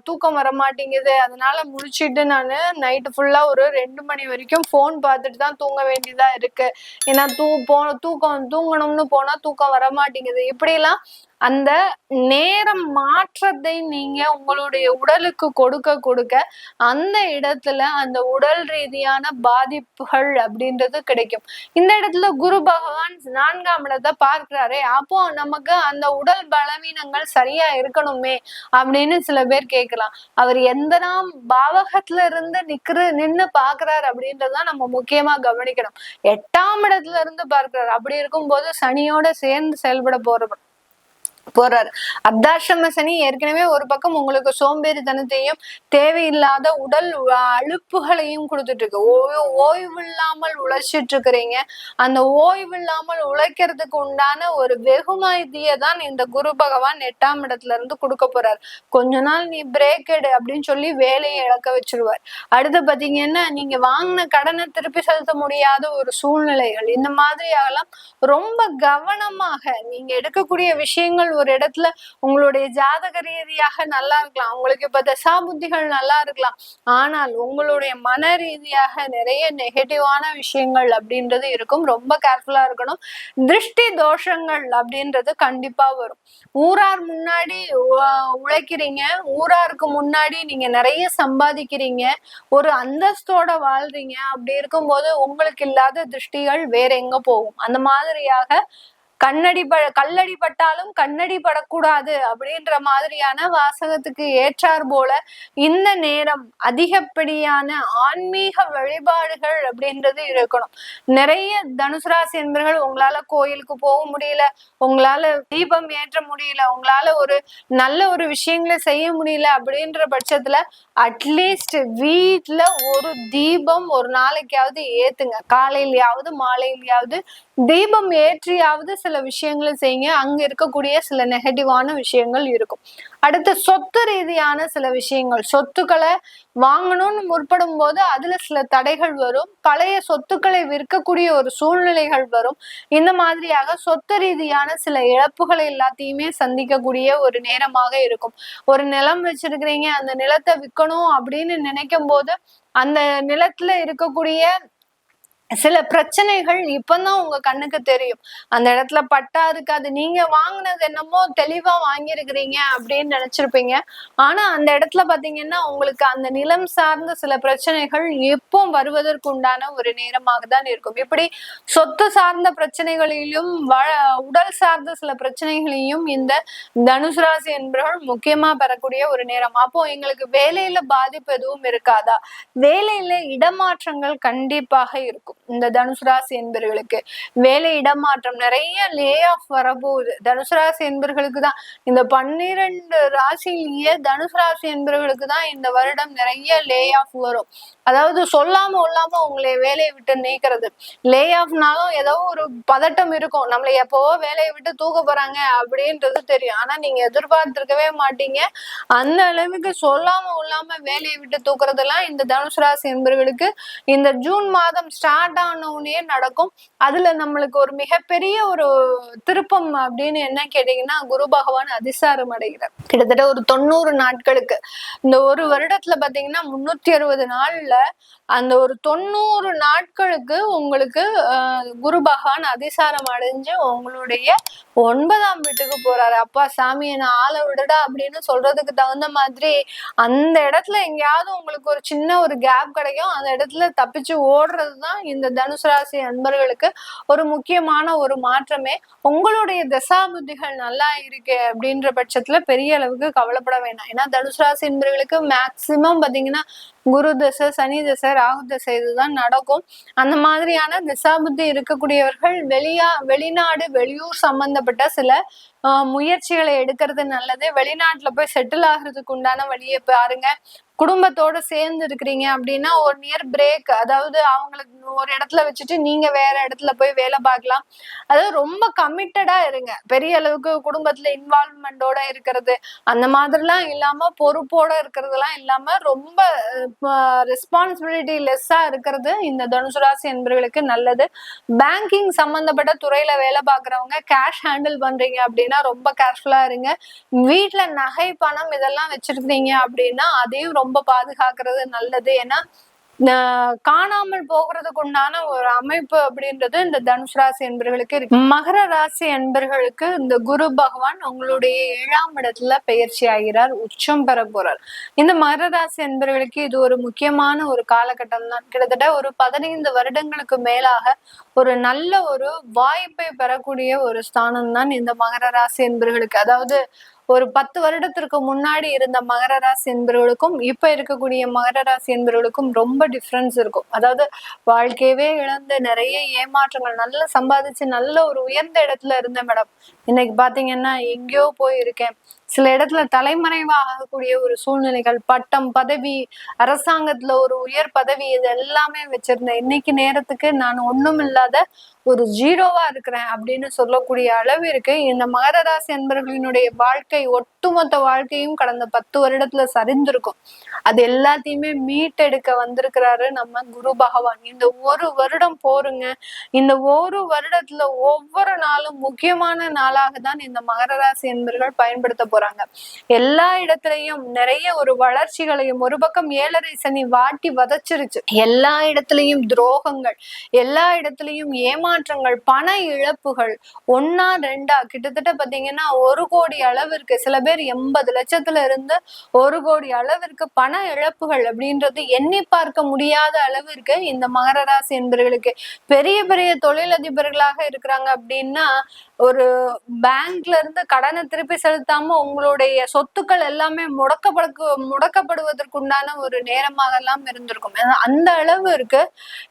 தூக்கம் வர மாட்டேங்குது, அதனால முடிச்சிட்டு நான் நைட்டு ஃபுல்லா ஒரு 2 மணி வரைக்கும் போன் பார்த்துட்டு தான் தூங்க வேண்டியதா இருக்கு. ஏன்னா தூங்கணும்னு போனா தூக்கம் வர மாட்டேங்குது. இப்படி எல்லாம் அந்த நேரம் மாற்றத்தை நீங்க உங்களுடைய உடலுக்கு கொடுக்க அந்த இடத்துல அந்த உடல் ரீதியான பாதிப்புகள் அப்படின்றது கிடைக்கும். இந்த இடத்துல குரு பகவான் 4ஆம் இடத்தை பார்க்கிறாரே, அப்போ நமக்கு அந்த உடல் பலவீனங்கள் சரியா இருக்கணுமே அப்படின்னு சில பேர் கேட்கலாம். அவர் எந்த பாவகத்துல இருந்து நின்னு பாக்குறாரு அப்படின்றதான் நம்ம முக்கியமா கவனிக்கணும். 8ஆம் இடத்துல இருந்து பார்க்கிறார். அப்படி இருக்கும்போது சனியோட சேர்ந்து செயல்பட போறாரு. அர்த்தாஷ்டம சனி ஏற்கனவே ஒரு பக்கம் உங்களுக்கு சோம்பேறித்தனத்தையும் தேவையில்லாத உடல் அழுப்புகளையும் கொடுத்துட்டு இருக்கு. ஓய்வு இல்லாமல் உழைச்சிட்டு இருக்கிறீங்க. அந்த ஓய்வு இல்லாமல் உழைக்கிறதுக்கு உண்டான ஒரு வெகுமதியை தான் இந்த குரு பகவான் 8ஆம் இடத்துல இருந்து கொடுக்க போறாரு. கொஞ்ச நாள் நீ பிரேக் எடு அப்படின்னு சொல்லி வேலையை இழக்க வச்சிருவார். அடுத்து பாத்தீங்கன்னா, நீங்க வாங்கின கடனை திருப்பி செலுத்த முடியாத ஒரு சூழ்நிலைகள், இந்த மாதிரியாகலாம் ரொம்ப கவனமாக நீங்க எடுக்கக்கூடிய விஷயங்கள் ஒரு இடத்துல உங்களுடைய ஜாதக ரீதியாக நல்லா இருக்கலாம், உங்களுக்கு இப்ப தசா புத்திகள் நல்லா இருக்கலாம், ஆனால் உங்களுடைய மன ரீதியாக நிறைய நெகட்டிவான விஷயங்கள் அப்படின்றது இருக்கும். ரொம்ப கேர்ஃபுல்லா இருக்கணும். திருஷ்டி தோஷங்கள் அப்படின்றது கண்டிப்பா வரும். ஊரார் முன்னாடி உழைக்கிறீங்க, ஊராருக்கு முன்னாடி நீங்க நிறைய சம்பாதிக்கிறீங்க, ஒரு அந்தஸ்தோட வாழ்றீங்க. அப்படி இருக்கும்போது உங்களுக்கு இல்லாத திருஷ்டிகள் வேற எங்க போகும்? அந்த மாதிரியாக கல்லடி பட்டாலும் கண்ணடி படக்கூடாது அப்படின்ற மாதிரியான வாசகத்துக்கு ஏற்றார் போல இந்த நேரம் அதிகப்படியான ஆன்மீக வழிபாடுகள் அப்படின்றது இருக்கணும். நிறைய தனுசு ராசி என்பர்கள் உங்களால கோயிலுக்கு போக முடியல, உங்களால தீபம் ஏற்ற முடியல, உங்களால ஒரு நல்ல ஒரு விஷயங்களை செய்ய முடியல அப்படின்ற பட்சத்துல அட்லீஸ்ட் வீட்டுல ஒரு தீபம் ஒரு நாளைக்காவது ஏத்துங்க. காலையிலயாவது மாலையிலயாவது தீபம் ஏற்றியாவது சில விஷயங்களை செய்யுங்க. அங்க இருக்கக்கூடிய சில நெகட்டிவான விஷயங்கள் இருக்கும். அடுத்து சொத்து ரீதியான சில விஷயங்கள், சொத்துக்களை வாங்கணும்னு முற்படும் போது அதுல சில தடைகள் வரும். பழைய சொத்துக்களை விற்கக்கூடிய ஒரு சூழ்நிலைகள் வரும். இந்த மாதிரியாக சொத்து ரீதியான சில இழப்புகளை எல்லாத்தையுமே சந்திக்கக்கூடிய ஒரு நேரமாக இருக்கும். ஒரு நிலம் வச்சிருக்கிறீங்க, அந்த நிலத்தை விற்கணும் அப்படின்னு நினைக்கும் போது அந்த நிலத்துல இருக்கக்கூடிய சில பிரச்சனைகள் இப்பதான் உங்க கண்ணுக்கு தெரியும். அந்த இடத்துல பட்டா இருக்காது, நீங்க வாங்கினது என்னமோ தெளிவா வாங்கியிருக்கிறீங்க அப்படின்னு நினைச்சிருப்பீங்க. ஆனா அந்த இடத்துல பாத்தீங்கன்னா உங்களுக்கு அந்த நிலம் சார்ந்த சில பிரச்சனைகள் எப்போ வருவதற்கு உண்டான ஒரு நேரமாக தான் இருக்கும். இப்படி சொத்து சார்ந்த பிரச்சனைகளிலும் உடல் சார்ந்த சில பிரச்சனைகளையும் இந்த தனுசு ராசி என்பவர்கள் முக்கியமா பெறக்கூடிய ஒரு நேரம். அப்போ எங்களுக்கு வேலையில பாதிப்பு எதுவும் இருக்காதா? வேலையில இடமாற்றங்கள் கண்டிப்பாக இருக்கும். இந்த தனுசு ராசி என்பர்களுக்கு. வேலை இடமாற்றம், நிறைய லே ஆஃப் வரப்போகுது தனுசு ராசி என்பர்களுக்கு தான். இந்த 12 ராசியிலேயே தனுசு ராசி என்பர்களுக்கு தான் இந்த வருடம் நிறைய லே ஆஃப் வரும். அதாவது சொல்லாம கொள்ளாம உங்களை வேலையை விட்டு நீக்கிறது. லே ஆஃப்னாலும் ஏதோ ஒரு பதட்டம் இருக்கும், நம்மளை எப்பவோ வேலையை விட்டு தூக்க போறாங்க அப்படின்றது தெரியும். ஆனா நீங்க எதிர்பார்த்திருக்கவே மாட்டீங்க. அந்த அளவுக்கு சொல்லாம கொள்ளாம வேலையை விட்டு தூக்குறதெல்லாம் இந்த தனுசு ராசி என்பர்களுக்கு இந்த ஜூன் மாதம் ஸ்டார்ட் ஆன உடனே நடக்கும். அதுல நம்மளுக்கு ஒரு மிகப்பெரிய ஒரு திருப்பம் அப்படின்னு என்ன கேட்டீங்கன்னா, குரு பகவான் அதிசாரம் அடைகிறார். கிட்டத்தட்ட ஒரு 90 நாட்களுக்கு, இந்த ஒரு வருடத்துல பாத்தீங்கன்னா 360 நாள்ல அந்த ஒரு 90 நாட்களுக்கு உங்களுக்கு குரு பகவான் அதிசாரம் அடைஞ்சு உங்களுடைய 9ஆம் வீட்டுக்கு போறாரு. அப்பா சாமி என்ன ஆளை விடுடா அப்படின்னு சொல்றதுக்கு தகுந்த மாதிரி அந்த இடத்துல எங்கேயாவது உங்களுக்கு ஒரு சின்ன ஒரு கேப் கிடைக்கும். அந்த இடத்துல தப்பிச்சு ஓடுறதுதான் இந்த தனுசு ராசி அன்பர்களுக்கு ஒரு முக்கியமான ஒரு மாற்றமே. உங்களுடைய தசாபுத்திகள் நல்லா இருக்கு அப்படின்ற பட்சத்துல பெரிய அளவுக்கு கவலைப்பட வேண்டாம். ஏன்னா தனுசு ராசி அன்பர்களுக்கு மேக்சிமம் பாத்தீங்கன்னா குரு தசை, சனி தசை, ராகு தசை இதுதான் நடக்கும். அந்த மாதிரியான திசாபுத்தி இருக்கக்கூடியவர்கள் வெளிநாடு வெளியூர் சம்பந்தப்பட்ட சில முயற்சிகளை எடுக்கிறது நல்லது. வெளிநாட்டுல போய் செட்டில் ஆகுறதுக்கு உண்டான வழியை பாருங்க. குடும்பத்தோட சேர்ந்து இருக்கிறீங்க அப்படின்னா ஒரு நியர் பிரேக், அதாவது அவங்களுக்கு ஒரு இடத்துல வச்சுட்டு நீங்க வேற இடத்துல போய் வேலை பார்க்கலாம். அதாவது ரொம்ப கமிட்டடா இருங்க. பெரிய அளவுக்கு குடும்பத்துல இன்வால்வ்மெண்டோட இருக்கிறது அந்த மாதிரிலாம் இல்லாம, பொறுப்போட இருக்கிறதுலாம் இல்லாம ரொம்ப ரெஸ்பான்சிபிலிட்டி லெஸ்ஸா இருக்கிறது இந்த தனுசு ராசி என்பவர்களுக்கு நல்லது. பேங்கிங் சம்பந்தப்பட்ட துறையில வேலை பார்க்கறவங்க கேஷ் ஹேண்டில் பண்றீங்க அப்படின்னா ரொம்ப கேர்ஃபுல்லா இருங்க. வீட்டுல நகை பணம் இதெல்லாம் வச்சிருக்கீங்க அப்படின்னா அதையும் ரொம்ப பாதுகாக்கிறது நல்லது. ஏன்னா காணாமல் போகிறதுக்கு உண்டான ஒரு அமைப்பு அப்படின்றது இந்த தனுசு ராசி என்பர்களுக்கு இருக்கு. மகர ராசி என்பர்களுக்கு இந்த குரு பகவான் உங்களுடைய 7ஆம் இடத்துல பெயர்ச்சி ஆகிறார், உச்சம் பெற போறார். இந்த மகர ராசி என்பர்களுக்கு இது ஒரு முக்கியமான ஒரு காலகட்டம் தான். கிட்டத்தட்ட ஒரு 15 வருடங்களுக்கு மேலாக ஒரு நல்ல ஒரு வாய்ப்பை பெறக்கூடிய ஒரு ஸ்தானம் தான் இந்த மகர ராசி என்பர்களுக்கு. அதாவது ஒரு 10 வருடத்திற்கு முன்னாடி இருந்த மகர ராசி என்பவர்களுக்கும் இப்ப இருக்கக்கூடிய மகர ராசி என்பவர்களுக்கும் ரொம்ப டிஃப்ரென்ஸ் இருக்கும். அதாவது வாழ்க்கையவே இழந்து நிறைய ஏமாற்றங்கள், நல்லா சம்பாதிச்சு நல்ல ஒரு உயர்ந்த இடத்துல இருந்த மேடம், இன்னைக்கு பாத்தீங்கன்னா எங்கேயோ போயிருக்கேன். சில இடத்துல தலைமறைவாகக்கூடிய ஒரு சூழ்நிலைகள், பட்டம், பதவி, அரசாங்கத்துல ஒரு உயர் பதவி, இது எல்லாமே வச்சிருந்தேன். இன்னைக்கு நேரத்துக்கு நான் ஒண்ணும் இல்லாத ஒரு ஜீரோவா இருக்கிறேன் அப்படின்னு சொல்லக்கூடிய அளவிற்கு இந்த மகர ராசி என்பவர்களினுடைய வாழ்க்கை, ஒட்டுமொத்த வாழ்க்கையும் கடந்த 10 வருடத்துல சரிந்திருக்கும். அது எல்லாத்தையுமே மீட்டெடுக்க வந்திருக்கிறாரு நம்ம குரு பகவான். இந்த ஒரு வருடம் போருங்க. இந்த ஒரு வருடத்துல ஒவ்வொரு நாளும் முக்கியமான நாளாக தான் இந்த மகர ராசி என்பவர்கள் பயன்படுத்த போறாங்க. எல்லா இடத்துலயும் நிறைய ஒரு வளர்ச்சிகளையும், ஒரு பக்கம் 7.5 சனி வாட்டி வதச்சிருச்சு, எல்லா இடத்துலயும் துரோகங்கள், எல்லா இடத்துலயும் ஏமாற்றங்கள், பண இழப்புகள், 1 2 கிட்டத்தட்ட பாத்தீங்கன்னா 1 கோடி அளவிற்கு, சில பேர் 80 லட்சத்துல இருந்து 1 கோடி அளவிற்கு பண இழப்புகள் அப்படின்றது எண்ணி பார்க்க முடியாத அளவிற்கு இந்த மகர ராசி என்பவர்களுக்கு. பெரிய பெரிய தொழிலதிபர்களாக இருக்கிறாங்க அப்படின்னா ஒரு பேங்க்ல இருந்து கடனை திருப்பி செலுத்தாம உங்களுடைய சொத்துக்கள் எல்லாமே முடக்கப்படுவதற்குண்டான ஒரு நேரமாக எல்லாம் இருந்திருக்கும். அந்த அளவு இருக்கு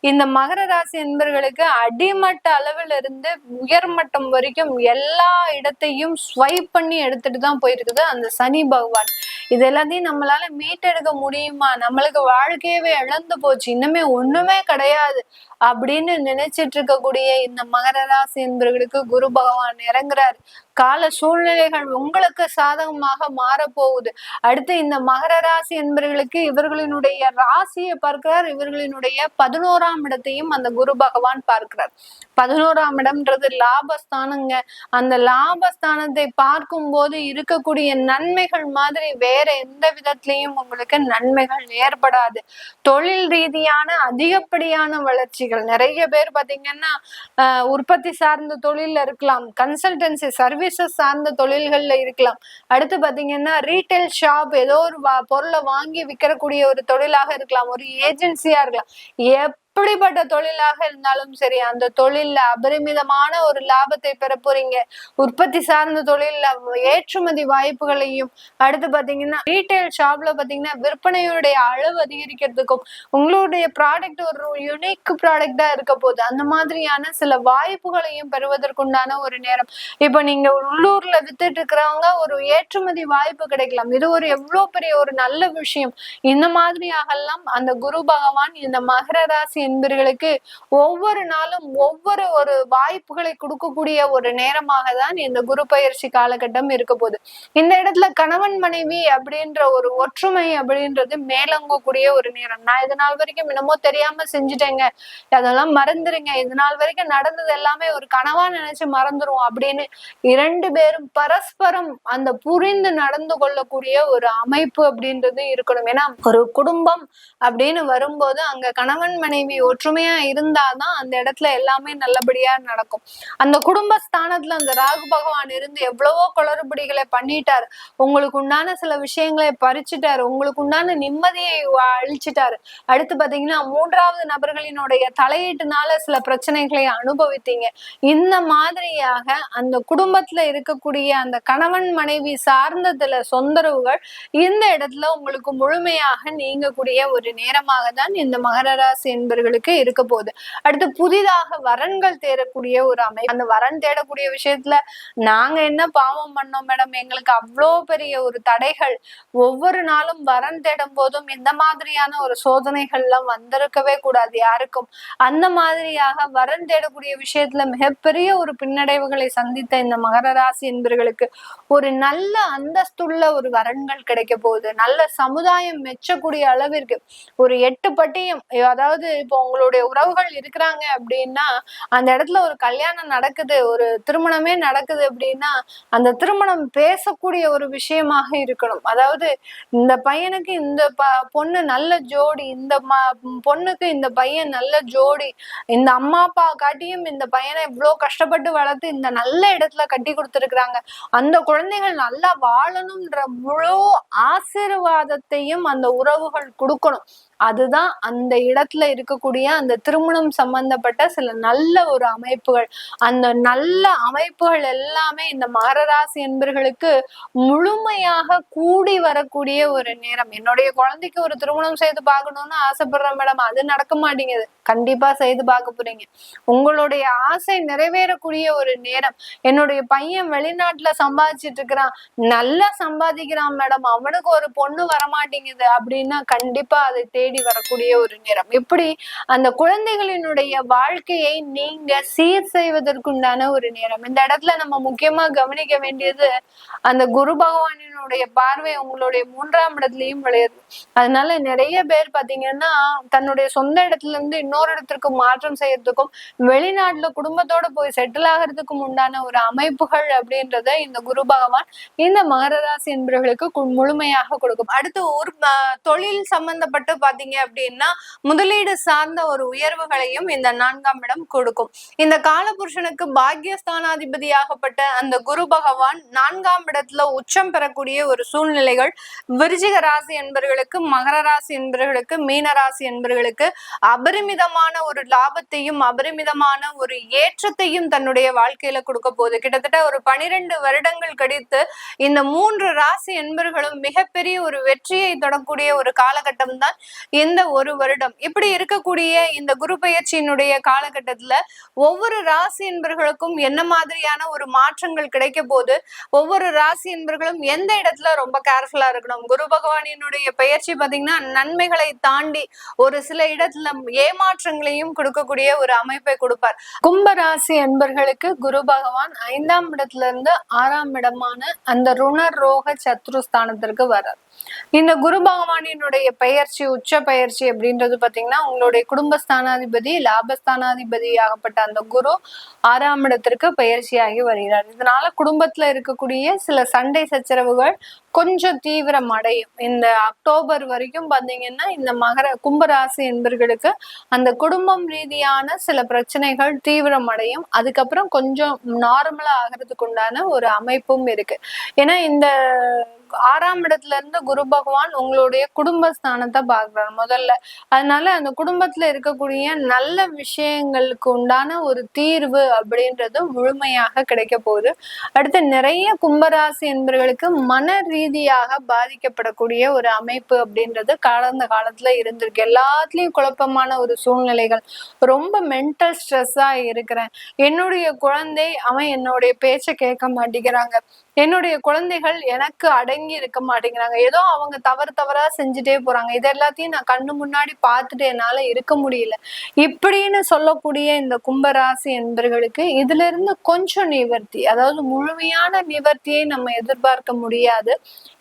இந்த மகர ராசி என்பவர்களுக்கு. அடிமட்ட அளவில் இருந்து உயர்மட்டம் வரைக்கும் எல்லா இடத்தையும் ஸ்வைப் பண்ணி எடுத்துட்டு தான் போயிருக்குது அந்த சனி பகவான். இது எல்லாத்தையும் நம்மளால மீட்டெடுக்க முடியுமா? நம்மளுக்கு வாழ்க்கையவே இழந்து போச்சு, இன்னுமே ஒண்ணுமே கிடையாது அப்படின்னு நினைச்சிட்டு இருக்கக்கூடிய இந்த மகர ராசி என்பவர்களுக்கு குரு பகவான் இறங்குறாரு. கால சூழ்நிலைகள் உங்களுக்கு சாதகமாக மாறப்போகுது. அடுத்து இந்த மகர ராசி என்பவர்களுக்கு இவர்களினுடைய ராசியை பார்க்கிறார், இவர்களினுடைய 11ஆம் இடத்தையும் அந்த குரு பகவான் பார்க்கிறார். 11ஆம் இடம்ன்றது லாபஸ்தானங்க. அந்த லாபஸ்தானத்தை பார்க்கும் போது இருக்கக்கூடிய நன்மைகள் மாதிரி வேற எந்த விதத்திலையும் உங்களுக்கு நன்மைகள் ஏற்படாது. தொழில் ரீதியான அதிகப்படியான வளர்ச்சிகள், நிறைய பேர் பாத்தீங்கன்னா உற்பத்தி சார்ந்த தொழில்ல இருக்கலாம், கன்சல்டன்சி சர்வீசஸ் சார்ந்த தொழில்கள்ல இருக்கலாம். அடுத்து பாத்தீங்கன்னா ரீட்டைல் ஷாப், ஏதோ ஒரு பொருளை வாங்கி விற்கக்கூடிய ஒரு தொழிலாக இருக்கலாம், ஒரு ஏஜென்சியா இருக்கலாம். எப்படிப்பட்ட தொழிலாக இருந்தாலும் சரி அந்த தொழில்ல அபரிமிதமான ஒரு லாபத்தை பெற போறீங்க. உற்பத்தி சார்ந்த தொழில்ல ஏற்றுமதி வாய்ப்புகளையும், அடுத்து பாத்தீங்கன்னா ரீட்டைல் ஷாப்ல பாத்தீங்கன்னா விற்பனையுடைய அளவு அதிகரிக்கிறதுக்கும், உங்களுடைய ப்ராடக்ட் ஒரு யுனிக் ப்ராடக்டா இருக்க போகுது. அந்த மாதிரியான சில வாய்ப்புகளையும் பெறுவதற்குண்டான ஒரு நேரம். இப்ப நீங்க உள்ளூர்ல வித்துட்டு இருக்கிறவங்க ஒரு ஏற்றுமதி வாய்ப்பு கிடைக்கலாம். இது ஒரு எவ்வளவு பெரிய ஒரு நல்ல விஷயம். இந்த மாதிரியாகலாம் அந்த குரு பகவான் இந்த மகர ராசி என்பர்களுக்கு ஒவ்வொரு நாளும் ஒவ்வொரு ஒரு வாய்ப்புகளை கொடுக்கக்கூடிய ஒரு நேரமாக தான் இந்த குரு பயிற்சி காலகட்டம் இருக்க போகுது. இந்த இடத்துல கணவன் மனைவி அப்படின்ற ஒரு ஒற்றுமை அப்படின்றது மேலோங்கக்கூடிய ஒரு நேரம். நான் இது நாள் வரைக்கும் என்னமோ தெரியாம செஞ்சுட்டேங்க, அதெல்லாம் மறந்துருங்க, இது நாள் வரைக்கும் நடந்தது எல்லாமே ஒரு கனவா நினைச்சு மறந்துரும் அப்படின்னு இரண்டு பேரும் பரஸ்பரம் அந்த புரிந்து நடந்து கொள்ளக்கூடிய ஒரு அமைப்பு அப்படின்றது இருக்கணும். ஏன்னா ஒரு குடும்பம் அப்படின்னு வரும்போது அங்க கணவன் மனைவி ஒற்றுமையா இருந்தாதான் அந்த இடத்துல எல்லாமே நல்லபடியா நடக்கும். அந்த குடும்ப ஸ்தானத்துல அந்த ராகு பகவான் இருந்து எவ்வளவோ குளறுபடிகளை பண்ணிட்டாரு. உங்களுக்கு உண்டான சில விஷயங்களை பறிச்சுட்டாரு, உங்களுக்கு உண்டான நிம்மதியை அழிச்சிட்டாரு. அடுத்து பாத்தீங்கன்னா மூன்றாவது நபர்களினுடைய தலையீட்டுனால சில பிரச்சனைகளை அனுபவித்தீங்க. இந்த மாதிரியாக அந்த குடும்பத்துல இருக்கக்கூடிய அந்த கணவன் மனைவி சார்ந்ததுல தொந்தரவுகள் இந்த இடத்துல உங்களுக்கு முழுமையாக நீங்கக்கூடிய ஒரு நேரமாக தான் இந்த மகர ராசி என்பவர்களுக்கு இருக்க போகுது. அடுத்து புதிதாக வரன்கள் தேடக்கூடிய ஒரு அமைப்பு. அந்த வரன் தேடக்கூடிய விஷயத்துல நாங்க என்ன பாவம் பண்ணோம் மேடம், எங்களுக்கு அவ்வளோ பெரிய ஒரு தடைகள், ஒவ்வொரு நாளும் வரன் தேடும் போதும் இந்த மாதிரியான ஒரு சோதனைகள் எல்லாம் வந்திருக்கவே கூடாது யாருக்கும். அந்த மாதிரியாக வரன் தேடக்கூடிய விஷயத்துல மிகப்பெரிய ஒரு பின்னடைவுகளை சந்தித்த இந்த மகர ராசி என்பவர்களுக்கு ஒரு நல்ல அந்தஸ்துள்ள ஒரு வரன்கள் கிடைக்க போகுது. நல்ல சமுதாயம் மெச்சக்கூடிய அளவிற்கு ஒரு 8 பட்டியும், அதாவது இப்போ உங்களுடைய உறவுகள் இருக்கிறாங்க அப்படின்னா அந்த இடத்துல ஒரு கல்யாணம் நடக்குது, ஒரு திருமணமே நடக்குது அப்படின்னா அந்த திருமணம் பேசக்கூடிய ஒரு விஷயமாக இருக்கணும். அதாவது இந்த பையனுக்கு இந்த பொண்ணு நல்ல ஜோடி, இந்த பொண்ணுக்கு இந்த பையன் நல்ல ஜோடி, இந்த அம்மா அப்பா காட்டியும் இந்த பையனை இவ்வளவு கஷ்டப்பட்டு வளர்த்து இந்த நல்ல இடத்துல கட்டி கொடுத்துருக்குறாங்க, அந்த குழந்தைகள் நல்லா வாழணும்ன்ற முழு ஆசீர்வாதத்தையும் அந்த உறவுகள் கொடுக்கணும். அதுதான் அந்த இடத்துல இருக்கக்கூடிய அந்த திருமணம் சம்பந்தப்பட்ட சில நல்ல ஒரு அமைப்புகள். அந்த நல்ல அமைப்புகள் எல்லாமே இந்த மகர ராசி என்பர்களுக்கு முழுமையாக கூடி வரக்கூடிய ஒரு நேரம். என்னுடைய குழந்தைக்கு ஒரு திருமணம் செய்து பார்க்கணும்னு ஆசைப்படுறேன் மேடம், அது நடக்க மாட்டேங்குது. கண்டிப்பா செய்து பார்க்க போறீங்க. உங்களுடைய ஆசை நிறைவேறக்கூடிய ஒரு நேரம். என்னுடைய பையன் வெளிநாட்டுல சம்பாதிச்சிட்டு இருக்கிறான், நல்லா சம்பாதிக்கிறான் மேடம், அவனுக்கு ஒரு பொண்ணு வரமாட்டேங்குது அப்படின்னா கண்டிப்பா அதை தேடி வரக்கூடிய ஒரு நேரம். எப்படி அந்த குழந்தைகளினுடைய வாழ்க்கையை நீங்க சீர் செய்வதற்குண்டான ஒரு நேரம். இந்த இடத்துல நம்ம முக்கியமா கவனிக்க வேண்டியது அந்த குரு பகவானினுடைய பார்வை உங்களுடைய 3ஆம் இடத்துலயும் விளையுது. அதனால நிறைய பேர் பாத்தீங்கன்னா தன்னுடைய சொந்த இடத்துல இருந்து இன்னொரு இடத்திற்கு மாற்றம் செய்யறதுக்கும் வெளிநாட்டுல குடும்பத்தோட போய் செட்டில் ஆகிறதுக்கும் உண்டான ஒரு அமைப்புகள் அப்படின்றத இந்த குரு பகவான் இந்த மகர ராசி என்பவர்களுக்கு முழுமையாக கொடுக்கும். அடுத்து ஒரு தொழில் சம்பந்தப்பட்டு பாத்தீங்க அப்படின்னா முதலீடு சார்ந்த ஒரு உயர்வுகளையும் இந்த 4ஆம் இடம் கொடுக்கும். இந்த காலபுருஷனுக்கு பாக்கியஸ்தானாதிபதியாகப்பட்ட அந்த குரு பகவான் 4ஆம் இடத்துல உச்சம் பெறக்கூடிய ஒரு சூழ்நிலைகள் விருச்சிக ராசி என்பவர்களுக்கு, மகர ராசி என்பவர்களுக்கு, மீன ராசி என்பவர்களுக்கு அபரிமிதமான ஒரு லாபத்தையும் அபரிமிதமான ஒரு ஏற்றத்தையும் தன்னுடைய வாழ்க்கையில கொடுக்க போகுது. கிட்டத்தட்ட ஒரு 12 வருடங்கள் கழித்து இந்த 3 ராசி என்பர்களும் மிகப்பெரிய ஒரு வெற்றியை தொடக்கூடிய ஒரு காலகட்டம் தான் இந்த ஒரு வருடம். இப்படி இருக்கக்கூடிய இந்த குரு பயிற்சியினுடைய காலகட்டத்துல ஒவ்வொரு ராசி என்பர்களுக்கும் என்ன மாதிரியான ஒரு மாற்றங்கள் கிடைக்க போது, ஒவ்வொரு ராசி என்பர்களும் எந்த இடத்துல ரொம்ப கேர்ஃபுல்லா இருக்கணும். குரு பகவானினுடைய பயிற்சி பாத்தீங்கன்னா நன்மைகளை தாண்டி ஒரு சில இடத்துல ஏமாற்றங்களையும் கொடுக்கக்கூடிய ஒரு அமைப்பை கொடுப்பார். கும்ப ராசி என்பர்களுக்கு குரு பகவான் 5ஆம் இடத்துல இருந்து 6ஆம் இடமான அந்த ருணர் ரோக சத்ருஸ்தானத்திற்கு வர்றார். இந்த குரு பகவானினுடைய பயிற்சி உச்ச பயிற்சி அப்படின்றது பாத்தீங்கன்னா உங்களுடைய குடும்பஸ்தானாதிபதி லாபஸ்தானாதிபதி ஆகப்பட்ட அந்த குரு 6ஆம் இடத்திற்கு பயிற்சியாகி வருகிறார். இதனால குடும்பத்துல இருக்கக்கூடிய சில சண்டை சச்சரவுகள் கொஞ்சம் தீவிரம் அடையும். இந்த அக்டோபர் வரைக்கும் பாத்தீங்கன்னா இந்த கும்பராசி என்பர்களுக்கு அந்த குடும்பம் ரீதியான சில பிரச்சனைகள் தீவிரம் அடையும். அதுக்கப்புறம் கொஞ்சம் நார்மலா ஆகிறதுக்கு உண்டான ஒரு அமைப்பும் இருக்கு. ஏன்னா இந்த 6ஆம் இடத்துல இருந்து குரு பகவான் உங்களுடைய குடும்பஸ்தானத்தை பார்க்கிறார் முதல்ல. அதனால அந்த குடும்பத்துல இருக்கக்கூடிய நல்ல விஷயங்களுக்கு உண்டான ஒரு தீர்வு அப்படின்றது முழுமையாக கிடைக்க போகுது. அடுத்து நிறைய கும்பராசி என்பவர்களுக்கு மன ரீதியாக பாதிக்கப்படக்கூடிய ஒரு அமைப்பு அப்படின்றது கடந்த காலத்துல இருந்திருக்கு. எல்லாத்துலயும் குழப்பமான ஒரு சூழ்நிலைகள், ரொம்ப மென்டல் ஸ்ட்ரெஸ்ஸா இருக்கிறேன், என்னுடைய குழந்தை அவன் என்னுடைய பேச்ச கேட்க மாட்டேங்கிறாங்க, என்னுடைய குழந்தைகள் எனக்கு அடங்கி இருக்க மாட்டேங்கிறாங்க, ஏதோ அவங்க தவறா செஞ்சுட்டே போறாங்க, இது எல்லாத்தையும் நான் கண்ணு முன்னாடி பார்த்துட்டு என்னால இருக்க முடியல இப்படின்னு சொல்லக்கூடிய இந்த கும்பராசி என்பர்களுக்கு இதுல இருந்து கொஞ்சம் நிவர்த்தி, அதாவது முழுமையான நிவர்த்தியை நம்ம எதிர்பார்க்க முடியாது.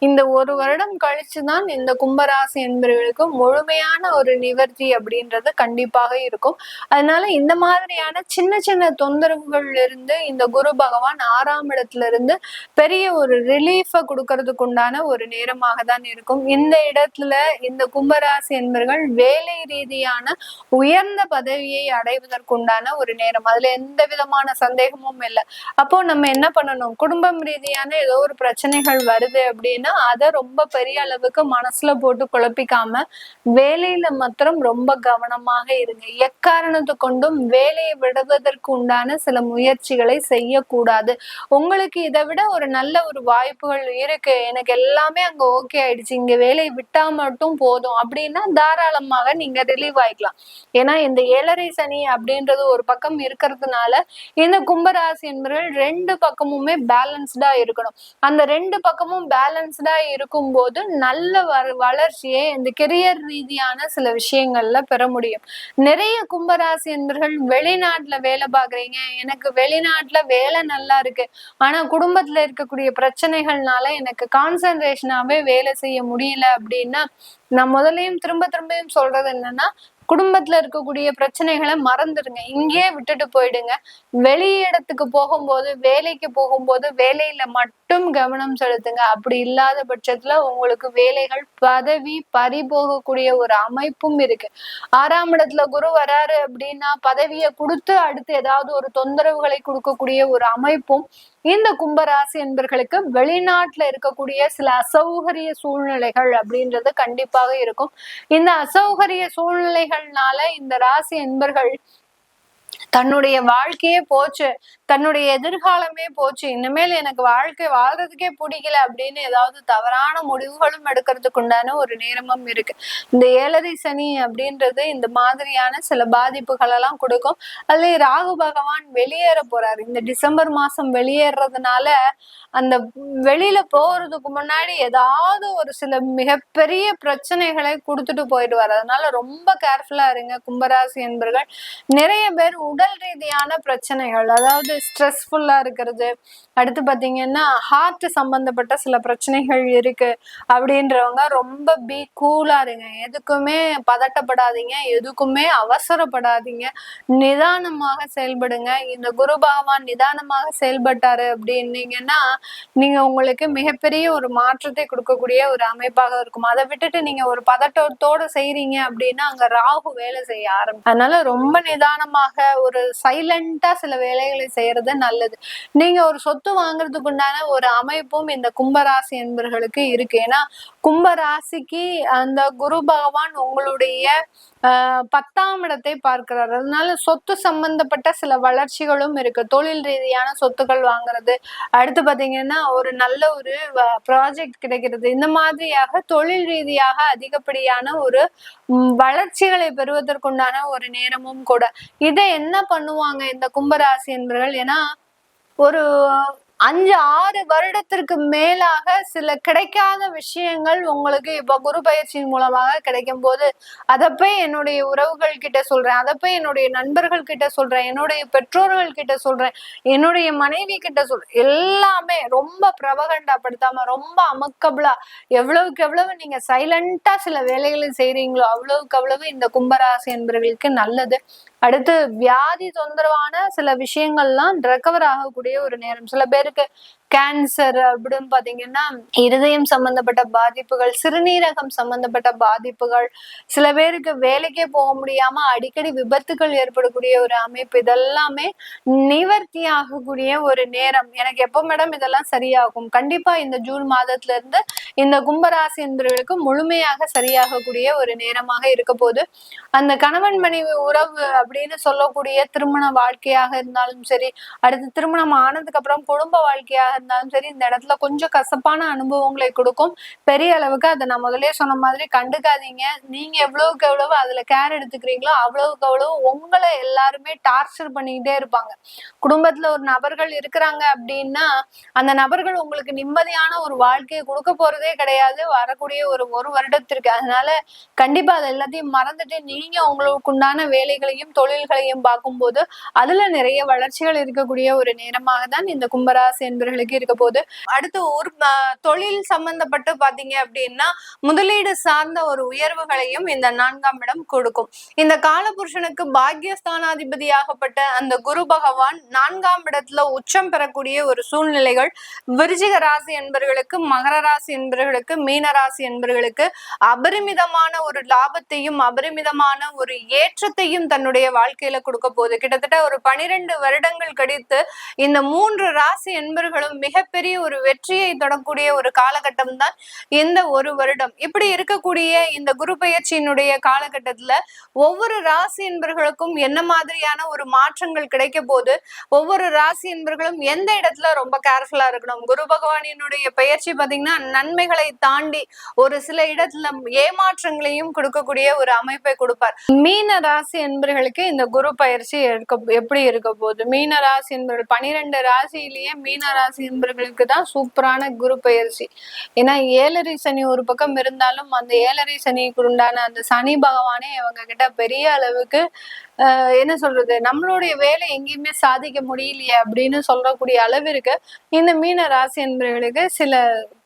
இந்த 1 வருடம் கழிச்சுதான் இந்த கும்பராசி என்பர்களுக்கு முழுமையான ஒரு நிவர்த்தி அப்படின்றது கண்டிப்பாக இருக்கும். அதனால இந்த மாதிரியான சின்ன சின்ன தொந்தரவுகள்ல இருந்து இந்த குரு பகவான் 6ஆம் இடத்துல இருந்து பெரிய ஒரு ரிலீஃப கொடுக்கறதுக்கு உண்டான ஒரு நேரமாக தான் இருக்கும். இந்த இடத்துல இந்த கும்பராசி என்பர்கள் வேலை ரீதியான உயர்ந்த பதவியை அடைவதற்குண்டான ஒரு நேரம், அதுல எந்த விதமான சந்தேகமும் இல்லை. அப்போ நம்ம என்ன பண்ணணும், குடும்பம் ரீதியான ஏதோ ஒரு பிரச்சனைகள் வருது அப்படின்னா அதை ரொம்ப பெரிய அளவுக்கு மனசுல போட்டு குழப்பிக்காம வேலையில மாத்திரம் ரொம்ப கவனமாக இருங்க. எக்காரணத்து கொண்டும் வேலையை விடுவதற்கு உண்டான சில முயற்சிகளை செய்யக்கூடாது. உங்களுக்கு இதை விட ஒரு நல்ல ஒரு வாய்ப்புகள் இருக்கு, எனக்கு எல்லாமே அங்க ஓகே ஆயிடுச்சு, இங்க வேலையை விட்டா மட்டும் போதும் அப்படின்னா தாராளமாக நீங்க ரிலீவ் ஆயிக்கலாம். ஏன்னா இந்த 7.5 சனி அப்படின்றது ஒரு பக்கம் இருக்கிறதுனால இந்த கும்பராசி என்பவர்கள் 2 பக்கமுமே பேலன்ஸ்டா இருக்கணும். அந்த 2 பக்கமும் பேலன்ஸ்டா இருக்கும்போது நல்ல வளர்ச்சியை இந்த கெரியர் ரீதியான சில விஷயங்கள்ல பெற முடியும். நிறைய கும்பராசி என்பவர்கள் வெளிநாட்டுல வேலை பாக்குறீங்க, எனக்கு வெளிநாட்டுல வேலை நல்லா இருக்கு, ஆனா குடும்பத்துல இருக்கக்கூடிய பிரச்சனைகள்னால எனக்கு கான்சென்ட்ரேஷனாவே வேலை செய்ய முடியல அப்படின்னா, நான் முதலையும் திரும்பியும் சொல்றது என்னன்னா, குடும்பத்துல இருக்கக்கூடிய பிரச்சனைகளை மறந்துடுங்க, இங்கேயே விட்டுட்டு போயிடுங்க. வெளி இடத்துக்கு போகும்போது, வேலைக்கு போகும்போது வேலையில மட்டும் கவனம் செலுத்துங்க. அப்படி இல்லாத பட்சத்துல உங்களுக்கு வேலைகள் பதவி பறிபோகக்கூடிய ஒரு அமைப்பும் இருக்கு. 6ஆம் இடத்துல குரு வராரு அப்படின்னா பதவியை கொடுத்து அடுத்து ஏதாவது ஒரு தொந்தரவுகளை கொடுக்கக்கூடிய ஒரு அமைப்பும் இந்த கும்பராசி என்பர்களுக்கு வெளிநாட்டுல இருக்கக்கூடிய சில அசௌகரிய சூழ்நிலைகள் அப்படின்றது கண்டிப்பாக இருக்கும். இந்த அசௌகரிய சூழ்நிலைகள்னால இந்த ராசி என்பர்கள் தன்னுடைய வாழ்க்கையே போச்சு, தன்னுடைய எதிர்காலமே போச்சு, இனிமேல் எனக்கு வாழ்க்கை வாழ்றதுக்கே பிடிக்கல அப்படின்னு ஏதாவது தவறான முடிவுகளும் எடுக்கிறதுக்கு உண்டான ஒரு நேரமும் இருக்கு. இந்த 7.5 சனி அப்படின்றது இந்த மாதிரியான சில பாதிப்புகள் எல்லாம் கொடுக்கும். அதுல ராகு பகவான் வெளியேற போறாரு இந்த டிசம்பர் மாசம். வெளியேறதுனால அந்த வெளியில போறதுக்கு முன்னாடி ஏதாவது ஒரு சில மிகப்பெரிய பிரச்சனைகளை கொடுத்துட்டு போயிடுவார். அதனால ரொம்ப கேர்ஃபுல்லா இருங்க கும்பராசி என்பர்கள். நிறைய பேர் உடல் ரீதியான பிரச்சனைகள், அதாவது ஸ்ட்ரெஸ்ஃபுல்லா இருக்கிறது, அடுத்து பாத்தீங்கன்னா ஹார்ட் சம்பந்தப்பட்ட சில பிரச்சனைகள் இருக்கு அப்படின்றவங்க ரொம்ப கூலா இருங்க, எதுக்குமே பதட்டப்படாதீங்க, எதுக்குமே அவசரப்படாதீங்க, நிதானமாக செயல்படுங்க. இந்த குரு பகவான் நிதானமாக செயல்பட்டாரு அப்படின்னீங்கன்னா நீங்க உங்களுக்கு மிகப்பெரிய ஒரு மாற்றத்தை கொடுக்கக்கூடிய ஒரு அமைப்பாக இருக்கும். அதை விட்டுட்டு நீங்க ஒரு பதட்டத்தோட செய்றீங்க அப்படின்னா அங்க ராகு வேலை செய்ய ஆரம்பிக்கும். அதனால ரொம்ப நிதானமாக ஒரு சைலண்டா சில வேலைகளை செய்யறது நல்லது. நீங்க ஒரு சொத்து வாங்குறதுக்கு உண்டான ஒரு அமைப்பும் இந்த கும்பராசி என்பர்களுக்கு இருக்கு. ஏன்னா கும்பராசிக்கு அந்த குரு பகவான் உங்களுடைய 10ஆம் இடத்தை பார்க்கிறார். அதனால சொத்து சம்பந்தப்பட்ட சில வளர்ச்சிகளும் இருக்கு. தொழில் ரீதியான சொத்துக்கள் வாங்குறது, அடுத்து பாத்தீங்கன்னா ஒரு நல்ல ஒரு ப்ராஜெக்ட் கிடைக்கிறது, இந்த மாதிரியாக தொழில் ரீதியாக அதிகப்படியான ஒரு வளர்ச்சிகளை பெறுவதற்குண்டான ஒரு நேரமும் கூட. இதை என்ன பண்ணுவாங்க இந்த கும்பராசி என்பவர்கள், ஏன்னா ஒரு 5-6 வருடத்திற்கு மேலாக சில கிடைக்காத விஷயங்கள் உங்களுக்கு இப்ப குரு பயிற்சியின் மூலமாக கிடைக்கும் போது அதை போய் என்னுடைய உறவுகள் கிட்ட சொல்றேன், அதை போய் என்னுடைய நண்பர்கள் கிட்ட சொல்றேன், என்னுடைய பெற்றோர்கள் கிட்ட சொல்றேன், என்னுடைய மனைவி கிட்ட சொல்றேன், எல்லாமே ரொம்ப பிரபகண்டாப்படுத்தாம ரொம்ப அமக்கபிளா எவ்வளவுக்கு எவ்வளவு நீங்க சைலண்டா சில வேலைகளை செய்றீங்களோ அவ்வளவுக்கு அவ்வளவு இந்த கும்பராசி என்பவர்களுக்கு நல்லது. அடுத்து வியாதி தொந்தரவான சில விஷயங்கள்லாம் ரெக்கவர் ஆகக்கூடிய ஒரு நேரம். சில பேருக்கு கேன்சர் அப்படின்னு பாத்தீங்கன்னா இருதயம் சம்பந்தப்பட்ட பாதிப்புகள், சிறுநீரகம் சம்பந்தப்பட்ட பாதிப்புகள், சில பேருக்கு வேலைக்கே போக முடியாம அடிக்கடி விபத்துகள் ஏற்படக்கூடிய ஒரு அமைப்பு, இதெல்லாமே நிவர்த்தி ஆகக்கூடிய ஒரு நேரம். எனக்கு எப்போ மேடம் இதெல்லாம் சரியாகும்? கண்டிப்பா இந்த ஜூன் மாதத்துல இருந்து இந்த கும்பராசி என்பவர்களுக்கு முழுமையாக சரியாகக்கூடிய ஒரு நேரமாக இருக்க போது. அந்த கணவன் மனைவி உறவு அப்படின்னு சொல்லக்கூடிய திருமண வாழ்க்கையாக இருந்தாலும் சரி, அடுத்து திருமணம் ஆனதுக்கு அப்புறம் குடும்ப வாழ்க்கையாக இருந்தாலும் சரி, இந்த இடத்துல கொஞ்சம் கசப்பான அனுபவங்களை கொடுக்கும். பெரிய அளவுக்கு அதை நான் முதலே சொன்ன மாதிரி கண்டுக்காதீங்க. நீங்க எவ்வளவுக்கு எவ்வளவு அதுல கேர் எடுத்துக்கிறீங்களோ அவ்வளவுக்கு அவ்வளவு உங்களை எல்லாருமே டார்ச்சர் பண்ணிக்கிட்டே இருப்பாங்க. குடும்பத்துல ஒரு நபர்கள் இருக்கிறாங்க அப்படின்னா அந்த நபர்கள் உங்களுக்கு நிம்மதியான ஒரு வாழ்க்கையை கொடுக்க போறதே கிடையாது வரக்கூடிய ஒரு வருடத்திற்கு. அதனால கண்டிப்பா அதை எல்லாத்தையும் மறந்துட்டு நீங்க உங்களுக்கு உண்டான வேலைகளையும் தொழில்களையும் பார்க்கும்போது அதுல நிறைய வளர்ச்சிகள் இருக்கக்கூடிய ஒரு நேரமாக தான் இந்த கும்பராசி என்பவர்களுக்கு இருக்க போது. அடுத்து ஒரு தொழில் சம்பந்தப்பட்டு பாத்தீங்க அப்படின்னா முதலீடு சார்ந்த ஒரு உயர்வுகளையும் இந்த 4ஆம் இடம் கொடுக்கும். இந்த காலபுருஷனுக்கு பாக்கியஸ்தானாதிபதியாகப்பட்ட அந்த குரு பகவான் 4ஆம் இடத்துல உச்சம் பெறக்கூடிய ஒரு சூழ்நிலைகள் விருச்சிக ராசி என்பவர்களுக்கு, மகர ராசி என்பவர்களுக்கு, மீன ராசி என்பவர்களுக்கு அபரிமிதமான ஒரு லாபத்தையும் அபரிமிதமான ஒரு ஏற்றத்தையும் தன்னுடைய வாழ்க்கையில கொடுக்க போகுது. கிட்டத்தட்ட ஒரு 12 வருடங்கள் கழித்து இந்த 3 ராசி என்பர்களும் மிகப்பெரிய ஒரு வெற்றியை தொடக்கூடிய ஒரு காலகட்டம் தான் இந்த ஒரு வருடம். இப்படி இருக்கக்கூடிய இந்த குரு பயிற்சியினுடைய காலகட்டத்துல ஒவ்வொரு ராசி என்பர்களுக்கும் என்ன மாதிரியான ஒரு மாற்றங்கள் கிடைக்க போது, ஒவ்வொரு ராசி என்பர்களும் எந்த இடத்துல ரொம்ப கேர்ஃபுல்லா இருக்கணும். குரு பகவானினுடைய பயிற்சி பாத்தீங்கன்னா நன்மைகளை தாண்டி ஒரு சில இடத்துல ஏமாற்றங்களையும் கொடுக்கக்கூடிய ஒரு அமைப்பை கொடுப்பார். மீன ராசி என்பர்களுக்கு இந்த குரு பயிற்சி எப்படி இருக்க போகுது? மீன ராசி என்பர்கள் 12 ராசியிலேயே மீன ராசி என்பர்களுக்கு தான் சூப்பரான குரு பயிற்சி. ஏன்னா 7 சனி ஒரு பக்கம் இருந்தாலும் அந்த 7 சனிக்கு உண்டான அந்த சனி பகவானே இவங்க கிட்ட பெரிய அளவுக்கு என்ன சொல்றது, நம்மளுடைய வேலை எங்கேயுமே சாதிக்க முடியலையே அப்படின்னு சொல்லக்கூடிய அளவிற்கு இந்த மீன ராசி என்பவர்களுக்கு சில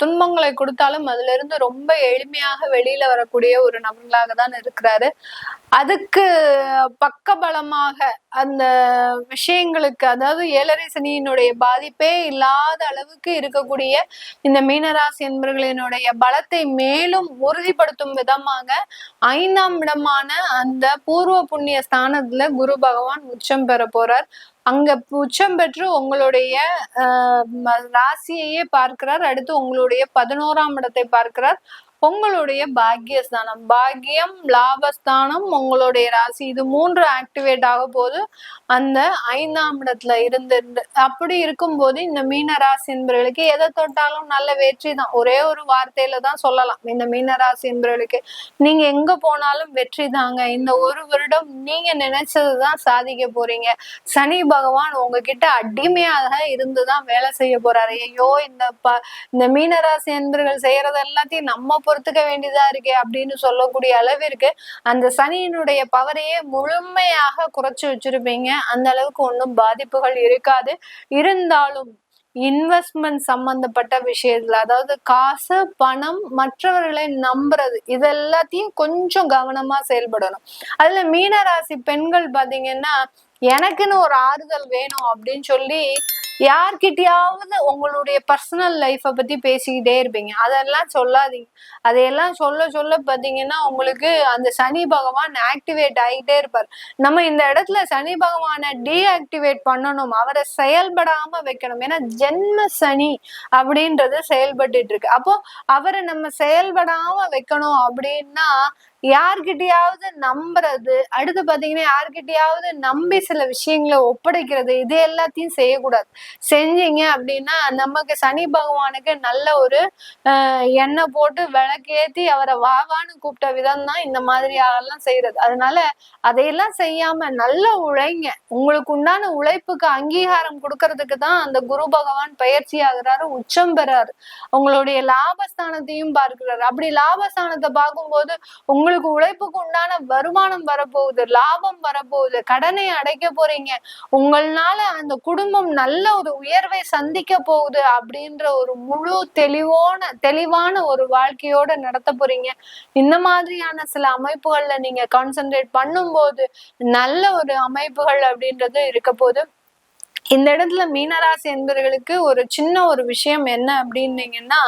துன்பங்களை கொடுத்தாலும் அதுல இருந்து ரொம்ப எளிமையாக வெளியில வரக்கூடிய ஒரு நபர்களாக தான் இருக்கிறாரு. அதுக்கு பக்கபலமாக அந்த விஷயங்களுக்கு, அதாவது 7 சனியினுடைய பாதிப்பே இல்லாத அளவுக்கு இருக்கக்கூடிய இந்த மீனராசி என்பவர்களினுடைய பலத்தை மேலும் உறுதிப்படுத்தும் விதமாக 5ஆம் இடமான அந்த பூர்வ புண்ணிய ஸ்தானத்துல குரு பகவான் உச்சம் பெற போறார். அங்க உச்சம் பெற்று உங்களுடைய ராசியையே பார்க்கிறார். அடுத்து உங்களுடைய 11ஆம் இடத்தை பார்க்கிறார். உங்களுடைய பாக்கியஸ்தானம், பாக்கியம், லாபஸ்தானம், உங்களுடைய ராசி, இது 3 ஆக்டிவேட் ஆக போது அந்த 5ஆம் இடத்துல இருந்து அப்படி இருக்கும்போது இந்த மீன ராசி என்பவர்களுக்கு எதை தொட்டாலும் நல்ல வெற்றி தான். ஒரே ஒரு வார்த்தையில தான் சொல்லலாம். இந்த மீன ராசி என்பவர்களுக்கு நீங்க எங்க போனாலும் வெற்றி தாங்க. இந்த ஒரு வருடம் நீங்க நினைச்சதுதான் சாதிக்க போறீங்க. சனி பகவான் உங்ககிட்ட அடிமையாக இருந்துதான் வேலை செய்ய போறாரு. ஐயோ இந்த மீனராசி என்பவர்கள் செய்யறது எல்லாத்தையும் நம்ம பொறுத்துக்க வேண்டியதா இருக்கே அப்படின்னு சொல்லக்கூடிய அளவிற்கு அந்த சனியினுடைய பவரையே முழுமையாக குறைச்சு வச்சிருப்பீங்க. அந்த அளவுக்கு ஒன்றும் பாதிப்புகள் இருக்காது. இருந்தாலும் இன்வெஸ்ட்மெண்ட் சம்பந்தப்பட்ட விஷயத்துல, அதாவது காசு, பணம், மற்றவர்களை நம்புறது, இது எல்லாத்தையும் கொஞ்சம் கவனமா செயல்படணும். அதுல மீனராசி பெண்கள் பாத்தீங்கன்னா எனக்குன்னு ஒரு ஆறுதல் வேணும் அப்படின்னு சொல்லி யார்கிட்டயாவது உங்களுடைய பர்சனல் லைஃபை பத்தி பேசிக்கிட்டே இருப்பீங்க. அதெல்லாம் சொல்லாதீங்க. அதையெல்லாம் சொல்ல சொல்ல பாத்தீங்கன்னா உங்களுக்கு அந்த சனி பகவான் ஆக்டிவேட் ஆகிட்டே இருப்பார். நம்ம இந்த இடத்துல சனி பகவானை டீஆக்டிவேட் பண்ணணும், அவரை செயல்படாம வைக்கணும். ஏன்னா ஜென்ம சனி அப்படின்றது செயல்பட்டு இருக்கு. அப்போ அவரை நம்ம செயல்படாம வைக்கணும் அப்படின்னா யார்கிட்டயாவது நம்புறது, அடுத்து பாத்தீங்கன்னா யார்கிட்டயாவது நம்பி சில விஷயங்களை ஒப்படைக்கிறது, இது எல்லாத்தையும் செய்யக்கூடாது. செஞ்சீங்க அப்படின்னா நமக்கு சனி பகவானுக்கு நல்ல ஒரு எண்ணெய் போட்டு விளக்கேத்தி அவரை வாவான்னு கூப்பிட்ட விதம் தான் இந்த மாதிரி ஆளெல்லாம் செய்யறது. அதனால அதையெல்லாம் செய்யாம நல்ல உழைங்க. உங்களுக்கு உண்டான உழைப்புக்கு அங்கீகாரம் கொடுக்கறதுக்கு தான் அந்த குரு பகவான் பயிற்சி ஆகுறாரு, உச்சம் பெறாரு. உங்களுடைய லாபஸ்தானத்தையும் பார்க்கிறாரு. அப்படி லாபஸ்தானத்தை பார்க்கும்போது உங்களுக்கு உழைப்புக்கு உண்டான வருமானம் வரப்போகுது, லாபம் வரப்போகுது, கடனை அடைக்க போறீங்க, உங்களால அந்த குடும்பம் நல்ல ஒரு உயர்வை சந்திக்க போகுது அப்படின்ற ஒரு முழு தெளிவான ஒரு வாழ்க்கையோட நடத்த போறீங்க. இந்த மாதிரியான சில அமைப்புகள்ல நீங்க கான்சென்ட்ரேட் பண்ணும்போது நல்ல ஒரு அமைப்புகள் அப்படின்றது இருக்க போது. இந்த இடத்துல மீனராசி என்பவர்களுக்கு ஒரு சின்ன ஒரு விஷயம் என்ன அப்படின்னீங்கன்னா,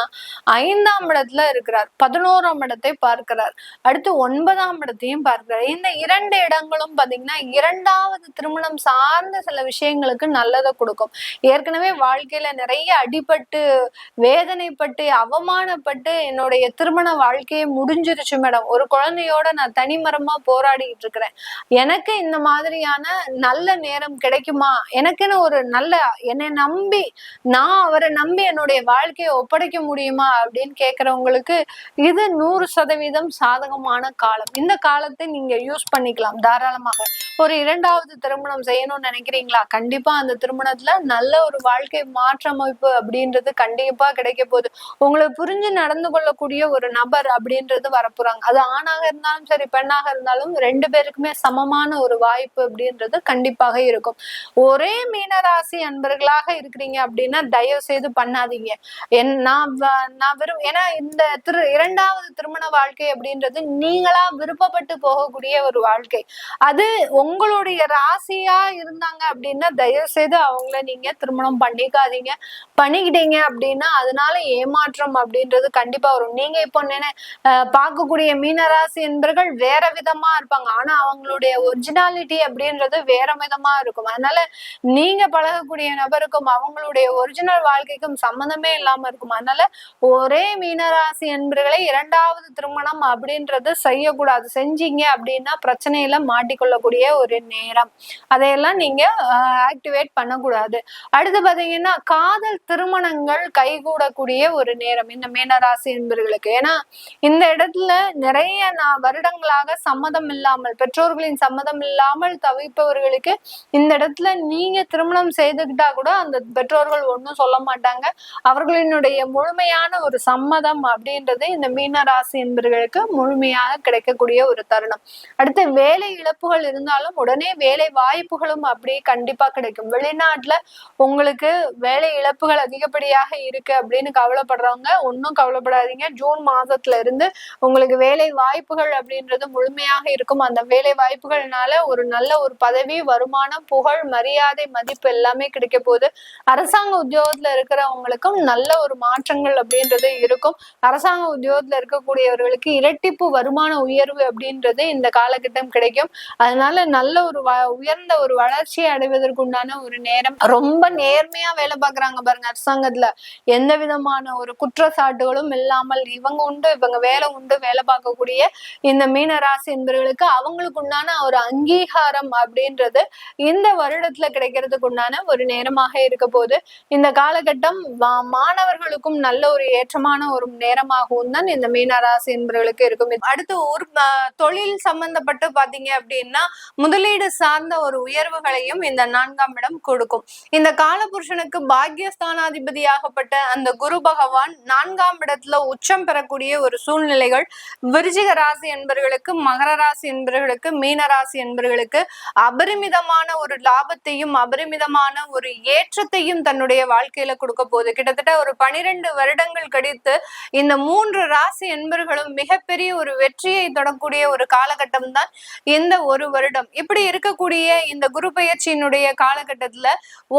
5ஆம் இடத்துல இருக்கிறார், 11ஆம் இடத்தை பார்க்கிறார், அடுத்து 9ஆம் இடத்தையும் பார்க்கிறார். இந்த 2 இடங்களும் பாத்தீங்கன்னா 2வது திருமணம் சார்ந்த சில விஷயங்களுக்கு நல்லதை கொடுக்கும். ஏற்கனவே வாழ்க்கையில நிறைய அடிபட்டு, வேதனைப்பட்டு, அவமானப்பட்டு என்னுடைய திருமண வாழ்க்கையை முடிஞ்சிருச்சு மேடம், ஒரு குழந்தையோட நான் தனிமரமா போராடிட்டு இருக்கிறேன், எனக்கு இந்த மாதிரியான நல்ல நேரம் கிடைக்குமா, எனக்குன்னு ஒரு நல்ல என்னை நம்பி நான் அவரை நம்பி என்னுடைய வாழ்க்கையை ஒப்படைக்க முடியுமா அப்படின்னு கேட்கறவங்களுக்கு இது 100% சாதகமான காலம். இந்த காலத்தை நீங்க யூஸ் பண்ணிக்கலாம் தாராளமாக. ஒரு 2வது திருமணம் செய்யணும்னு நினைக்கிறீங்களா, கண்டிப்பா அந்த திருமணத்துல நல்ல ஒரு வாழ்க்கை மாற்றமைப்பு அப்படின்றது கண்டிப்பா கிடைக்க போகுது. உங்களை புரிஞ்சு நடந்து கொள்ளக்கூடிய ஒரு நபர் அப்படின்றது வரப்போறாங்க. அது ஆணாக இருந்தாலும் சரி, பெண்ணாக இருந்தாலும் 2 பேருக்குமே சமமான ஒரு வாய்ப்பு அப்படின்றது கண்டிப்பாக இருக்கும். ஒரே மீனராசி அன்பர்களாக இருக்கிறீங்க அப்படின்னா தயவு செய்து பண்ணாதீங்க. நான் ஏன்னா இந்த 2வது திருமண வாழ்க்கை அப்படின்றது நீங்களா விருப்பப்பட்டு போகக்கூடிய ஒரு வாழ்க்கை. அது உங்களுடைய ராசியா இருந்தாங்க அப்படின்னா தயவு செய்து அவங்கள நீங்க திருமணம் பண்ணிக்காதீங்க. பண்ணிக்கிட்டீங்க அப்படின்னா அதனால ஏமாற்றம் அப்படின்றது கண்டிப்பா வரும். நீங்க இப்போ பார்க்கக்கூடிய மீனராசி என்பர்கள் வேற விதமா இருப்பாங்க, ஆனா அவங்களுடைய ஒரிஜினாலிட்டி அப்படின்றது வேற விதமா இருக்கும். அதனால நீங்க பழகக்கூடிய நபருக்கும் அவங்களுடைய ஒரிஜினல் வாழ்க்கைக்கும் சம்மந்தமே இல்லாம இருக்கும். அதனால ஒரே மீனராசி என்பர்களை 2வது திருமணம் அப்படின்றது செய்யக்கூடாது. செஞ்சீங்க அப்படின்னா பிரச்சனையில மாட்டிக்கொள்ளக்கூடிய ஒரு நேரம், அதையெல்லாம் நீங்க ஆக்டிவேட் பண்ணக்கூடாது. அடுத்து பாத்தீங்கன்னா காதல் திருமணங்கள் கைகூடக்கூடிய ஒரு நேரம் இந்த மீனராசி என்பர்களுக்கு. ஏன்னா இந்த இடத்துல நிறைய வருடங்களாக சம்மதம் இல்லாமல், பெற்றோர்களின் சம்மதம் இல்லாமல் தவிப்பவர்களுக்கு இந்த இடத்துல நீங்க திருமணம் செய்துக்கிட்டா கூட அந்த பெற்றோர்கள் ஒன்றும் சொல்ல மாட்டாங்க. அவர்களினுடைய முழுமையான ஒரு சம்மதம் அப்படின்றது இந்த மீனராசி என்பவர்களுக்கு முழுமையாக கிடைக்கக்கூடிய ஒரு தருணம். அடுத்து வேலை இழப்புகள் இருந்தாலும் உடனே வேலை வாய்ப்புகளும் அப்படியே கண்டிப்பா கிடைக்கும். வெளிநாட்டுல உங்களுக்கு வேலை இழப்புகள் அதிகப்படியாக இருக்கு அப்படின்னு கவலைப்படுறவங்க ஒன்னும் கவலைப்படாதீங்க. ஜூன் மாதத்துல இருந்து உங்களுக்கு வேலை வாய்ப்புகள் அப்படின்றது முழுமையாக இருக்கும். அந்த வேலை வாய்ப்புகள்னால ஒரு நல்ல ஒரு பதவி, வருமானம், புகழ், மரியாதை, மதிப்பு எல்லாமே கிடைக்க போகுது. அரசாங்க உத்தியோகத்துல இருக்கிறவங்களுக்கும் நல்ல ஒரு மாற்றங்கள் அப்படின்றது இருக்கும். அரசாங்க உத்தியோகத்துல இருக்கக்கூடியவர்களுக்கு இரட்டிப்பு வருமான உயர்வு அப்படின்றது இந்த காலகட்டம் கிடைக்கும். அதனால நல்ல ஒரு உயர்ந்த ஒரு வளர்ச்சியை அடைவதற்குண்டான ஒரு நேரம். ரொம்ப நேர்மையா வேலை பார்க்கறாங்க பாருங்க அரசாங்கத்துல, எந்த விதமான ஒரு குற்றச்சாட்டுகளும் இல்லாமல் இவங்க உண்டு இவங்க வேலை உண்டு வேலை பார்க்கக்கூடிய இந்த மீனராசி என்பவர்களுக்கு அவங்களுக்கு உண்டான ஒரு அங்கீகாரம் அப்படின்றது இந்த வருடத்துல கிடைக்கிறதுக்கு உண்டான ஒரு நேரமாக இருக்க போது. இந்த காலகட்டம் மாணவர்களுக்கும் நல்ல ஒரு ஏற்றமான ஒரு நேரமாகவும் தான் இந்த மீனராசி என்பவர்களுக்கு இருக்கும். அடுத்து ஒரு தொழில் சம்பந்தப்பட்டு பாத்தீங்க அப்படின்னா முதலீடு சார்ந்த ஒரு உயர்வுகளையும் இந்த 4ஆம் இடம் கொடுக்கும். இந்த காலபுருஷனுக்கு பாக்கியஸ்தானாதிபதியாகப்பட்ட அந்த குரு பகவான் 4ஆம் இடத்துல உச்சம் பெறக்கூடிய ஒரு சூழ்நிலைகள் விருச்சிக ராசி என்பவர்களுக்கு, மகர ராசி என்பவர்களுக்கு, மீன ராசி என்பவர்களுக்கு அபரிமிதமான ஒரு லாபத்தையும் அபரிமிதமான ஒரு ஏற்றத்தையும் தன்னுடைய வாழ்க்கையில கொடுக்க போகுது. கிட்டத்தட்ட ஒரு 12 வருடங்கள் கழித்து இந்த 3 ராசி என்பர்களும் மிகப்பெரிய ஒரு வெற்றியை தொடக்கூடிய ஒரு காலகட்டம் தான் இந்த ஒரு வருடம். இப்படி இருக்கக்கூடிய இந்த குரு பயிற்சியினுடைய காலகட்டத்துல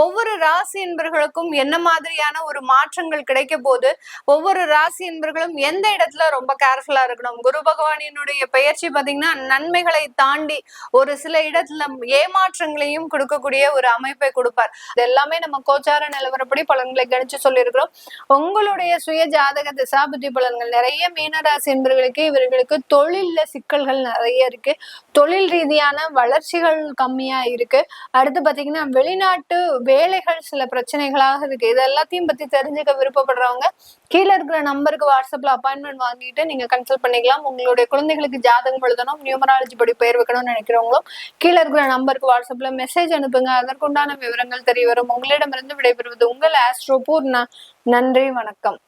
ஒவ்வொரு ராசி என்பர்களுக்கும் என்ன மாதிரியான ஒரு மாற்றங்கள் கிடைக்க போது, ஒவ்வொரு ராசி என்பர்களும் எந்த இடத்துல ரொம்ப கேர்ஃபுல்லா இருக்கணும். குரு பகவானினுடைய பயிற்சி பாத்தீங்கன்னா நன்மைகளை தாண்டி ஒரு சில இடத்துல ஏமாற்றங்களையும் கொடுக்கக்கூடிய ஒரு அமைப்பை கொடுப்பார். இது எல்லாமே நம்ம கோச்சார நிலவரப்படி பலன்களை கணிச்சு சொல்லியிருக்கிறோம். உங்களுடைய சுய ஜாதக திசாபுத்தி பலன்கள் நிறைய மீனராசி என்பவர்களுக்கு இவர்களுக்கு தொழில்ல சிக்கல்கள் நிறைய இருக்கு, தொழில் ரீதியான வளர்ச்சிகள் கம்மியா இருக்கு. அடுத்து பாத்தீங்கன்னா வெளிநாட்டு வேலைகள் சில பிரச்சனைகளாக இருக்கு. இது எல்லாத்தையும் பத்தி தெரிஞ்சுக்க விருப்பப்படுறவங்க கீழே இருக்கிற நம்பருக்கு வாட்ஸ்அப்ல அப்பாயின்மெண்ட் வாங்கிட்டு நீங்க கன்சல்ட் பண்ணிக்கலாம். உங்களுடைய குழந்தைகளுக்கு ஜாதகம் எழுதணும், நியூமராலஜி படி பெயர் வைக்கணும்னு நினைக்கிறவங்களும் கீழே இருக்கிற நம்பருக்கு வாட்ஸ்அப்ல மெசேஜ் அனுப்புங்க. அதற்குண்டான விவரங்கள் தெரிய வரும். உங்களிடமிருந்து விடைபெறுவது உங்கள் ஆஸ்ட்ரோ பூர்ணா. நன்றி, வணக்கம்.